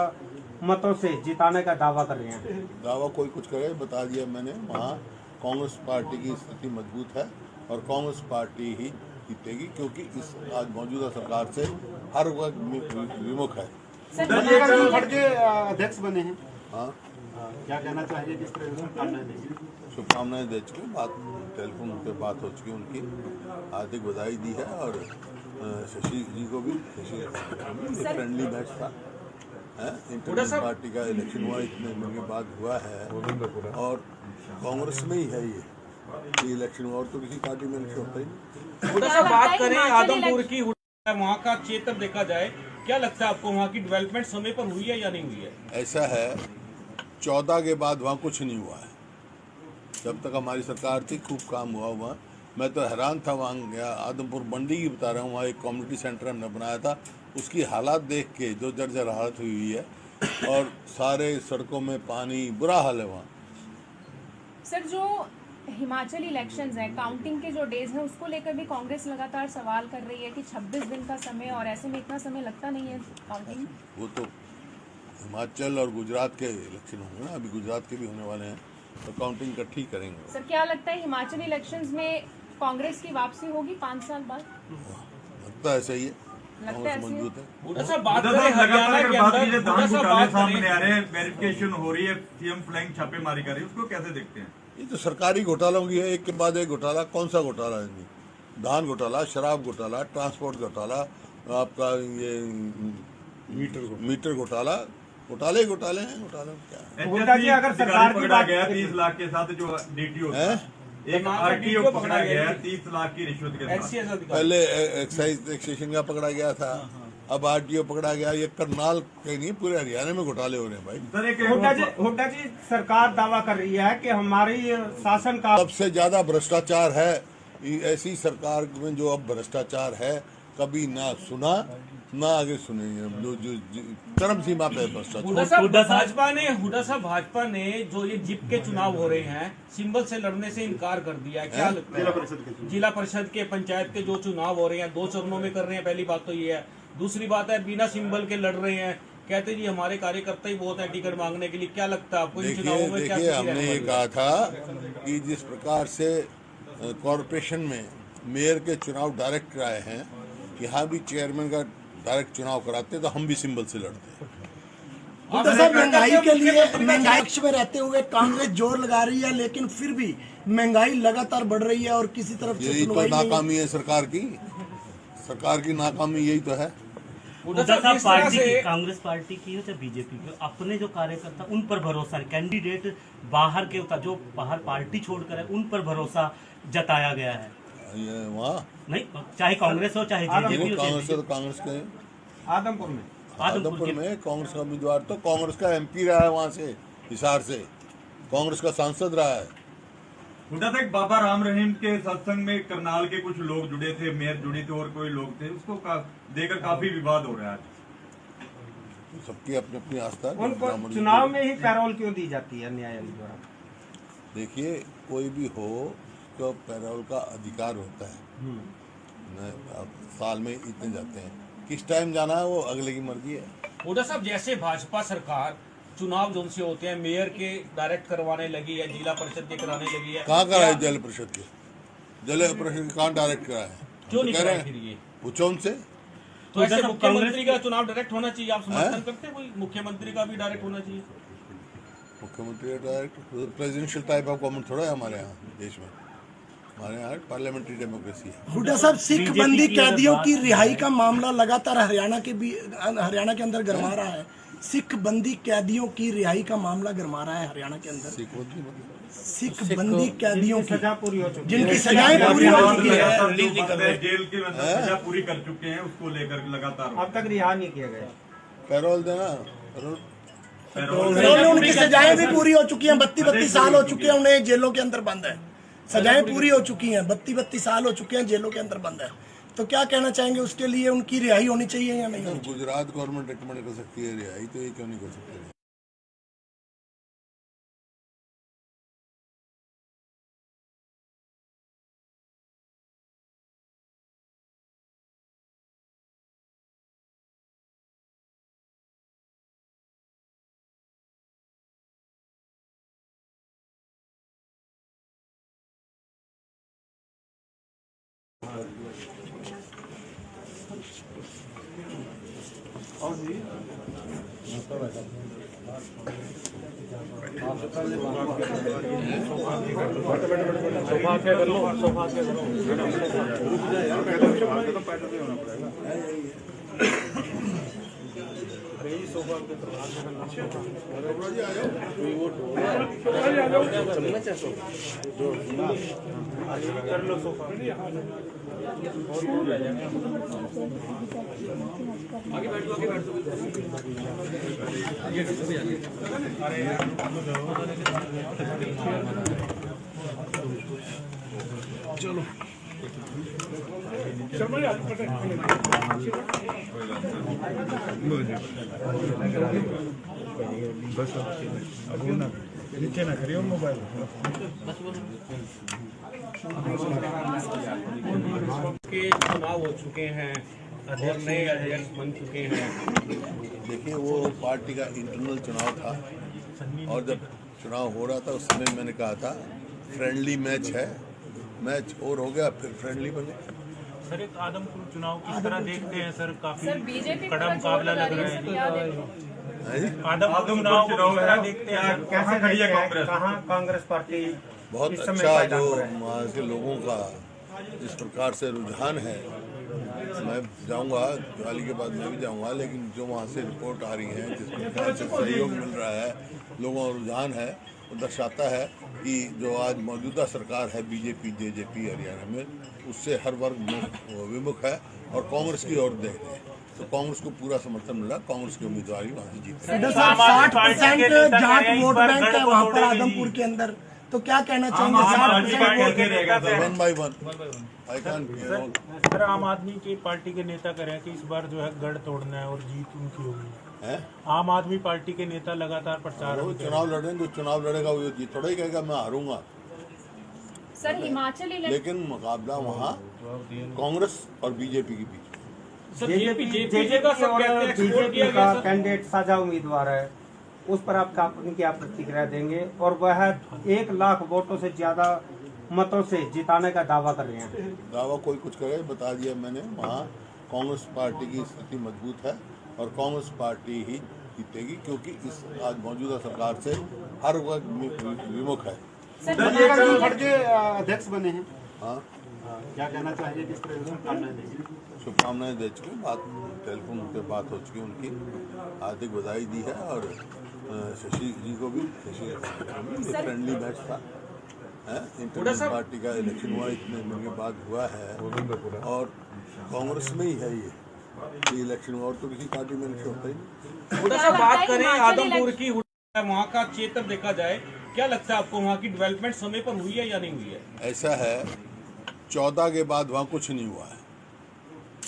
मतों से जिताने का दावा कर रहे हैं। दावा कोई कुछ करे, बता दिया मैंने। वहाँ कांग्रेस पार्टी की स्थिति मजबूत है और कांग्रेस पार्टी ही जीतेगी, क्योंकि इस आज मौजूदा सरकार से हर वर्ग विमुख है। के अध्यक्ष बने हैं, हाँ, क्या कहना चाहिए, किस तरह से शुभकामनाएं देंगे? शुभकामनाएं दे चुके, बात टेलीफोन पे बात हो चुकी, उनकी हार्दिक बधाई दी है। और शशि जी को भी, फ्रेंडली मैच था, इंटरनेशनल पार्टी का इलेक्शन हुआ, इतने दिन के बाद हुआ है और कांग्रेस में ही है ये इलेक्शन हुआ, और तो किसी पार्टी में इलेक्शन होता ही नहीं। थोड़ा सा बात करें आदमपुर की, वहाँ का क्षेत्र देखा जाए, क्या लगता है आपको वहाँ की डेवलपमेंट समय पर हुई है या नहीं हुई है? ऐसा है, 14 के बाद वहाँ कुछ नहीं हुआ है। जब तक हमारी सरकार थी खूब काम हुआ वहाँ। मैं तो हैरान था, वहाँ गया, आदमपुर मंडी की बता रहा हूँ, वहाँ एक कम्युनिटी सेंटर हमने बनाया था, उसकी हालात देख के जो जर्जर हालत हुई है, और सारे सड़कों में पानी, बुरा हाल है वहाँ। सर जो हिमाचल इलेक्शंस हैं, काउंटिंग के जो डेज हैं, उसको लेकर भी कांग्रेस लगातार सवाल कर रही है कि 26 दिन का समय, और ऐसे में इतना समय लगता नहीं है काउंटिंग। वो तो हिमाचल और गुजरात के इलेक्शन होंगे ना, अभी गुजरात के भी होने वाले हैं, तो काउंटिंग इकट्ठी करेंगे। सर क्या लगता है हिमाचल इलेक्शंस में कांग्रेस की वापसी होगी 5 साल बाद? लगता है सही है, लगता है कांग्रेस ऐसे ही? मजबूत है। बूढ़ा साहब बात लगातार करें हरियाणा अगर के बात अंदर, कीजिए, बूढ़ा धान साहब घोटाले बात सामने करें, आ रहे हैं, वेरिफिकेशन हो रही है, सीएम फ्लाइंग छापेमारी कर रही है, उसको कैसे देखते हैं? ये तो सरकारी घोटालों की है, एक के बाद एक घोटाला। कौन सा घोटाला है इनमें? धान घोटाला, शराब घोटाला, ट्रांसपोर्ट घोटाला, आपका ये मीटर घोटाला, घोटाले ही घोटाले हैं। घोटाले में क्या है? गुप्ता जी, अगर सरकार की पकड़ा बात गया 30 लाख के साथ, जो डीटीओ हैं? एक आरटीओ पकड़ा गया है 30 लाख की रिश्वत के साथ। LCS अधिकारी। पहले एक्साइज टैक्सेशन का पकड़ा गया था, अब आरटीओ पकड़ा गया। ये करनाल के नहीं, पूरे हरियाणा में घोटाले हो रहे हैं भाई। सर एक हुड्डा जी, सरकार दावा कर रही है कि हमारी शासन का सबसे ज्यादा भ्रष्टाचार है। ऐसी सरकार में जो अब भ्रष्टाचार है, कभी ना सुना ना आगे सुनेंगे। जो चरम सीमा पे भ्रष्टाचार। हुड्डा साहब भाजपा ने जो ये जिप के चुनाव हो रहे हैं, सिंबल से लड़ने से इनकार कर दिया है, क्या लगता है? जिला परिषद के, पंचायत के जो चुनाव हो रहे हैं, 2 चरणों में कर रहे हैं, पहली बात तो ये है। दूसरी बात है, बिना सिंबल के लड़ रहे हैं, कहते जी हमारे कार्यकर्ता ही बहुत है टिकट मांगने के लिए। क्या लगता है आपको इन चुनावों में क्या? देखिए, हमने ये कहा था कि जिस प्रकार से कॉरपोरेशन में मेयर के चुनाव डायरेक्ट कराए हैं, यहाँ भी चेयरमैन का डायरेक्ट चुनाव कराते तो हम भी सिंबल से लड़ते। तो सर महंगाई के लिए, महंगाई पक्ष में रहते हुए कांग्रेस जोर लगा रही है, लेकिन फिर भी महंगाई लगातार बढ़ रही है और किसी तरफ से यही तो सुनवाई नहीं है। नाकामी है सरकार की। सरकार की नाकामी यही तो है। कांग्रेस पार्टी की हो चाहे बीजेपी की, अपने जो कार्यकर्ता उन पर भरोसा है, कैंडिडेट बाहर के होता, जो बाहर पार्टी छोड़कर है, उन पर भरोसा जताया गया है। ये वहाँ नहीं, चाहे कांग्रेस हो चाहे जेजेपी हो, कांग्रेस है तो कांग्रेस के आदमपुर में कांग्रेस का उम्मीदवार तो कांग्रेस का एमपी रहा है, वहाँ से हिसार से कांग्रेस का सांसद रहा है। हुड्डा तक बाबा राम रहीम के सत्संग में करनाल के कुछ लोग जुड़े थे, मेयर जुड़ी थी और कोई लोग थे, उसको देकर काफी विवाद हो रहा है। सबकी अपनी अपनी आस्था है। उनको चुनाव में ही पैरोल क्यों दी जाती है न्यायालय द्वारा? देखिए, कोई भी हो तो पैरोल का अधिकार होता है। अब साल में इतने जाते हैं, किस टाइम जाना है वो अगले की मर्जी है। हुड्डा साहब जैसे भाजपा सरकार चुनाव जो से होते हैं मेयर के डायरेक्ट करवाने लगी है, जिला परिषद के कराने लगी है, कहाँ कराए जल परिषद के? जल परिषद के कहाँ डायरेक्ट कराए? क्यों नहीं कह रहे कराए फिर ये? पूछो उनसे। तो ऐसे मुख्यमंत्री का चुनाव डायरेक्ट होना चाहिए, आप समर्थन करते हैं? कोई मुख्यमंत्री का भी डायरेक्ट होना चाहिए? मुख्यमंत्री direct presidential type of government थोड़ा है हमारे यहाँ देश में। हमारे यहाँ पार्लियामेंट्री डेमोक्रेसी है। हुड्डा साहब, सिख बंदी कैदियों की रिहाई का मामला लगातार हरियाणा के अंदर गरमा रहा है। सिख बंदी कैदियों की रिहाई का मामला गरमा रहा है हरियाणा के अंदर। सिख बंदी कैदियों की सजा पूरी हो चुकी है, जिनकी सजाएं पूरी हो चुकी है, जेल के अंदर सजा पूरी कर चुके हैं, उसको लेकर लगातार अब तक रिहा नहीं किया गया। पैरोल देना, पैरोल में उनकी सजाएं भी पूरी हो चुकी हैं। 32 साल हो चुके हैं उन्हें जेलों के अंदर बंद है। सजाएं पूरी हो चुकी हैं, 32 साल हो चुके हैं जेलों के अंदर बंद है। तो क्या कहना चाहेंगे, उसके लिए उनकी रिहाई होनी चाहिए या नहीं? गुजरात गवर्नमेंट रिकमेंड कर सकती है रिहाई, तो ये क्यों नहीं कर सकती? के चुनाव हो चुके हैं और नए अध्यक्ष बन चुके हैं। देखिए, वो पार्टी का इंटरनल चुनाव था और जब चुनाव हो रहा था उस समय मैंने कहा था फ्रेंडली मैच है, मैच और हो गया फिर फ्रेंडली बने। सर, एक आदमपुर चुनाव किस तरह देखते हैं सर? काफी सर बीजेपी कड़ा मुकाबला लग रहा है। हैं? आदमपुर चुनाव को किस तरह देखते हैं? कैसे खड़ी है कांग्रेस? कहाँ कांग्रेस पार्टी बहुत इस समय अच्छा पायदान जो पर है? वहाँ के लोगों का जिस प्रकार से रुझान है, मैं जाऊंगा दिवाली के बाद मैं भी जाऊंगा, लेकिन जो वहाँ से रिपोर्ट आ रही है जिस प्रकार से सहयोग मिल रहा है, लोगों का रुझान है, वो दर्शाता है कि जो आज मौजूदा सरकार है बीजेपी जेजेपी हरियाणा में, उससे हर वर्ग विमुख है और कांग्रेस की ओर देख रहे हैं। तो कांग्रेस को पूरा समर्थन मिला, कांग्रेस की उम्मीदवारी वहाँ से जीत रही है। 60% जाट वोट बैंक है वहाँ पर आदमपुर के अंदर, तो क्या कहना चाहेंगे? 60% one by one I can. Sir, आम आदमी की पार्टी के नेता कह रहे हैं कि इस बार जो है गढ़ तोड़ना है और जीत उनकी होगी। है आम आदमी पार्टी के नेता लगातार प्रचार वो चुनाव लड़ेंगे, जो चुनाव लड़ेगा वो जीत थोड़ा ही कहेगा मैं हारूंगा, सर हिमाचल इलेक्शन लेकिन मुकाबला वहाँ कांग्रेस और बीजेपी के बीच। सर जेजेपी का सब और कहते हैं एक्सपोर्ट किया बीजेपी गया का सर। कैंडिडेट साझा उम्मीदवार है, उस पर आप क्या प्रतिक्रिया देंगे? और वह 1 लाख वोटों से ज्यादा मतों से जिताने का दावा कर रहे हैं। दावा कोई कुछ करे, बता दिया मैंने, वहाँ कांग्रेस पार्टी की स्थिति मजबूत है और कांग्रेस पार्टी ही जीतेगी, क्योंकि इस आज मौजूदा सरकार से हर वर्ग विमुख है। के अध्यक्ष बने हैं, हाँ, क्या कहना चाहिए, किस तरह से शुभकामनाएं देंगे? शुभकामनाएं दे चुके, बात टेलीफोन पे बात हो चुकी, उनकी हार्दिक बधाई दी है और शशि जी को भी, शशि फ्रेंडली मैच था, इंटरनेशनल पार्टी का इलेक्शन हुआ, इतने दिन के बाद हुआ है और कांग्रेस में ही है ये इलेक्शन हुआ, और तो किसी पार्टी में इलेक्शन होता ही नहीं। थोड़ा सा बात करें आदमपुर की, वहाँ का क्षेत्र देखा जाए, क्या लगता है आपको वहाँ की डेवलपमेंट समय पर हुई है या नहीं हुई है? ऐसा है, 14 के बाद वहाँ कुछ नहीं हुआ है।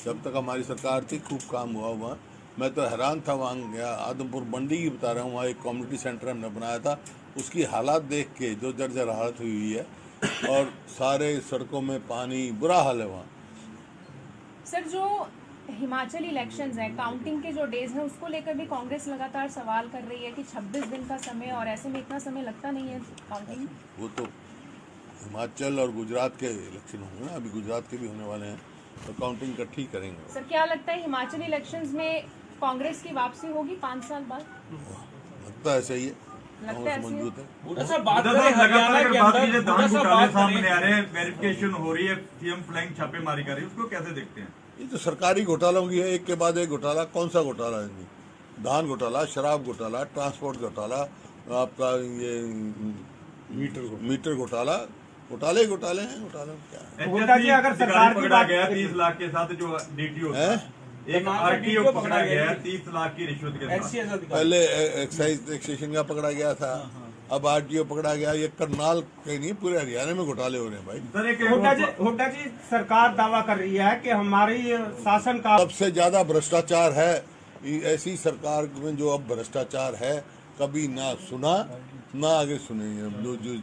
जब तक हमारी सरकार थी खूब काम हुआ वहाँ, मैं तो हैरान था। वहाँ गया, आदमपुर मंडी की बता रहा हूँ, वहाँ एक कम्युनिटी सेंटर हमने बनाया था, उसकी हालात देख के जो जर्जर हालत हुई है और सारे सड़कों में पानी, बुरा हाल है वहाँ। सर जो हिमाचल इलेक्शंस हैं, काउंटिंग के जो डेज हैं, उसको लेकर भी कांग्रेस लगातार सवाल कर रही है कि 26 दिन का समय, और ऐसे में इतना समय लगता नहीं है काउंटिंग। वो तो हिमाचल और गुजरात के इलेक्शन होंगे ना, अभी गुजरात के भी होने वाले हैं, तो काउंटिंग इकट्ठी करेंगे। सर क्या लगता है हिमाचल इलेक्शंस में कांग्रेस की वापसी होगी 5 साल बाद? लगता है सही है, लगता है कांग्रेस मजबूत है। बूढ़ा साहब बात करें लगातार हरियाणा अगर के बात अंदर, कीजिए, बूढ़ा धान साहब घोटाले बात सामने करें, आ रहे हैं, वेरिफिकेशन हो रही है, सीएम फ्लाइंग छापेमारी कर रही है, उसको कैसे देखते हैं? ये तो सरकारी घोटालों की है, एक के बाद एक घोटाला। कौन सा घोटाला है इनमें? धान घोटाला, शराब घोटाला, ट्रांसपोर्ट घोटाला, आपका ये मीटर घोटाला, घोटाले घोटाले हैं। घोटाले में क्या है? गुप्ता जी, अगर सरकार की पकड़ा बात गया 30 लाख के साथ, जो डीटीओ है? एक आरटीओ पकड़ा गया है 30 लाख की रिश्वत के साथ। NCS अधिकारी। पहले एक्साइज टैक्सेशन का पकड़ा गया था, अब आरटीओ पकड़ा गया। ये करनाल के नहीं, पूरे हरियाणा में घोटाले हो रहे हैं भाई। सर, एक हुड्डा जी, सरकार दावा कर रही है कि हमारी शासन का सबसे ज्यादा भ्रष्टाचार है। ऐसी सरकार में जो अब भ्रष्टाचार है, कभी ना सुना ना आगे सुनेंगे। जो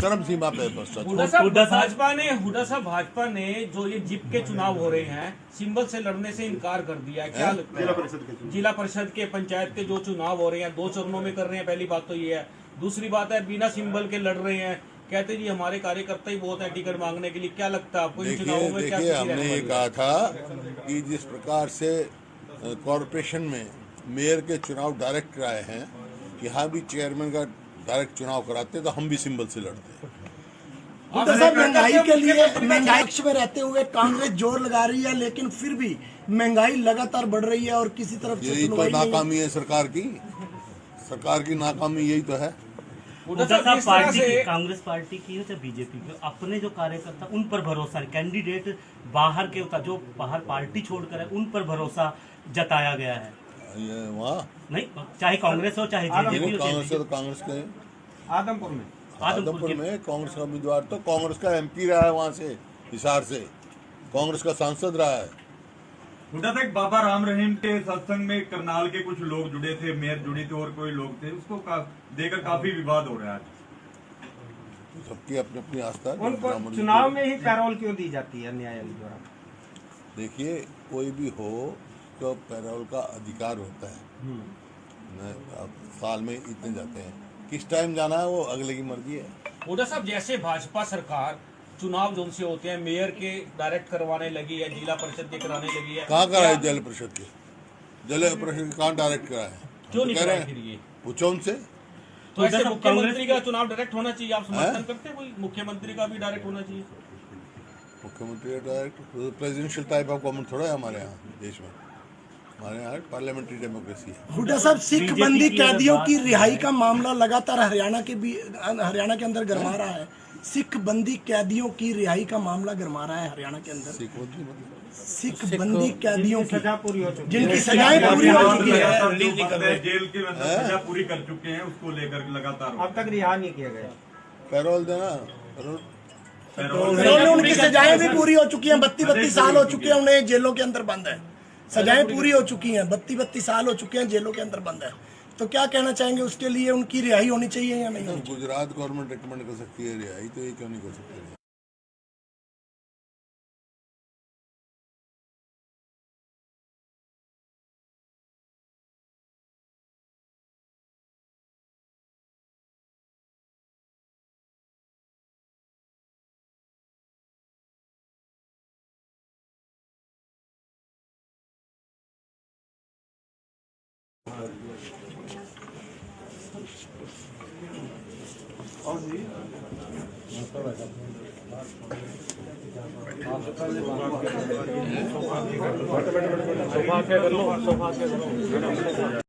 चरम सीमा पे भ्रष्टाचार। हुड्डा साहब भाजपा ने जो ये जिप के चुनाव हो रहे हैं, सिंबल से लड़ने से इनकार कर दिया है, क्या लगता है? जिला परिषद के, पंचायत के जो चुनाव हो रहे हैं 2 चरणों में कर रहे हैं, पहली बात तो ये है। दूसरी बात है बिना सिंबल के लड़ रहे हैं, कहते जी हमारे कार्यकर्ता ही बहुत है टिकट मांगने के लिए। क्या लगता है आपको इन चुनावों में क्या देखिए स्थिति हमने रहने ये वाली है? कहा था कि जिस प्रकार से कॉरपोरेशन में मेयर के चुनाव डायरेक्ट कराए हैं, यहाँ भी चेयरमैन का डायरेक्ट चुनाव कराते तो हम भी सिंबल से लड़ते। हुड्डा साहब, महंगाई के लिए महंगाई पक्ष में रहते हुए कांग्रेस जोर लगा रही है, लेकिन फिर भी महंगाई लगातार बढ़ रही है और किसी तरफ से यही तो सुनवाई नहीं है। नाकामी है सरकार की नाकामी यही तो है। हुड्डा हुड्डा साहब, साहब जिस तरह पार्टी से कांग्रेस पार्टी की हो चाहे बीजेपी की, अपने जो कार्यकर्ता उन पर भरोसा नहीं, कैंडिडेट बाहर के होता जो बाहर पार्टी छोड़कर है उन पर भरोसा जताया गया है। ये वहाँ नहीं, चाहे कांग्रेस हो चाहे जेजेपी हो कांग्रेस चाहे है तो कांग्रेस के आदमपुर में आदमपुर में कांग्रेस का उम्मीदवार तो कांग्रेस का एमपी रहा है, वहाँ से हिसार से कांग्रेस का सांसद रहा है। हुड्डा साहब, बाबा राम रहीम के सत्संग में करनाल के कुछ लोग जुड़े थे, मेयर जुड़ी थी और कोई लोग थे, उसको देकर काफी विवाद हो रहा है। सबकी अपनी अपनी आस्था है। उनको ब्राह्मण चुनाव में ही पैरोल क्यों दी जाती है न्यायालय द्वारा? देखिए कोई भी हो तो पैरोल का अधिकार होता है न, अब साल में इतने जाते हैं, किस टाइम जाना है वो अगले की मर्जी है। हुड्डा साहब, जैसे भाजपा सरकार चुनाव जो उनसे होते हैं मेयर के डायरेक्ट करवाने लगी है, जिला परिषद के कराने लगी है, कहाँ कराए जल परिषद के कहाँ डायरेक्ट कराए? क्यों नहीं कह रहे कराए फिर ये? हैं पूछो उनसे। तो ऐसे हुड्डा साहब, मुख्यमंत्री का चुनाव डायरेक्ट होना चाहिए, आप समर्थन करते हैं? कोई मुख्यमंत्री का भी डायरेक्ट होना चाहिए? मुख्यमंत्री direct presidential type of government थोड़ा है हमारे यहाँ देश में। हमारे यहाँ पार्लियामेंट्री डेमोक्रेसी है। हुड्डा साहब, सिख बीजेपी बंदी की कैदियों बात की है। रिहाई का मामला लगातार हरियाणा के अंदर गरमा रहा है। सिख बंदी कैदियों की रिहाई का मामला गरमा रहा है हरियाणा के अंदर। सिख बंदी मतलब सिख बंदी कैदियों की सजा पूरी हो चुकी है, जिनकी सजाएं पूरी हो चुकी है, जेल के अंदर सजा पूरी कर चुके हैं, उसको लेकर लगातार अब तक रिहा नहीं किया गया। पैरोल देना पैरोल उन्होंने उनकी सजाएं भी पूरी हो चुकी हैं। 32 साल हो चुके हैं उन्हें जेलों के अंदर बंद है। सजाएं पूरी हो चुकी हैं, 32 साल हो चुके हैं जेलों के अंदर बंद है। तो क्या कहना चाहेंगे, उसके लिए उनकी रिहाई होनी चाहिए या नहीं? गुजरात गवर्नमेंट रिकमेंड कर सकती है रिहाई, तो ये क्यों नहीं कर सकती? सोफा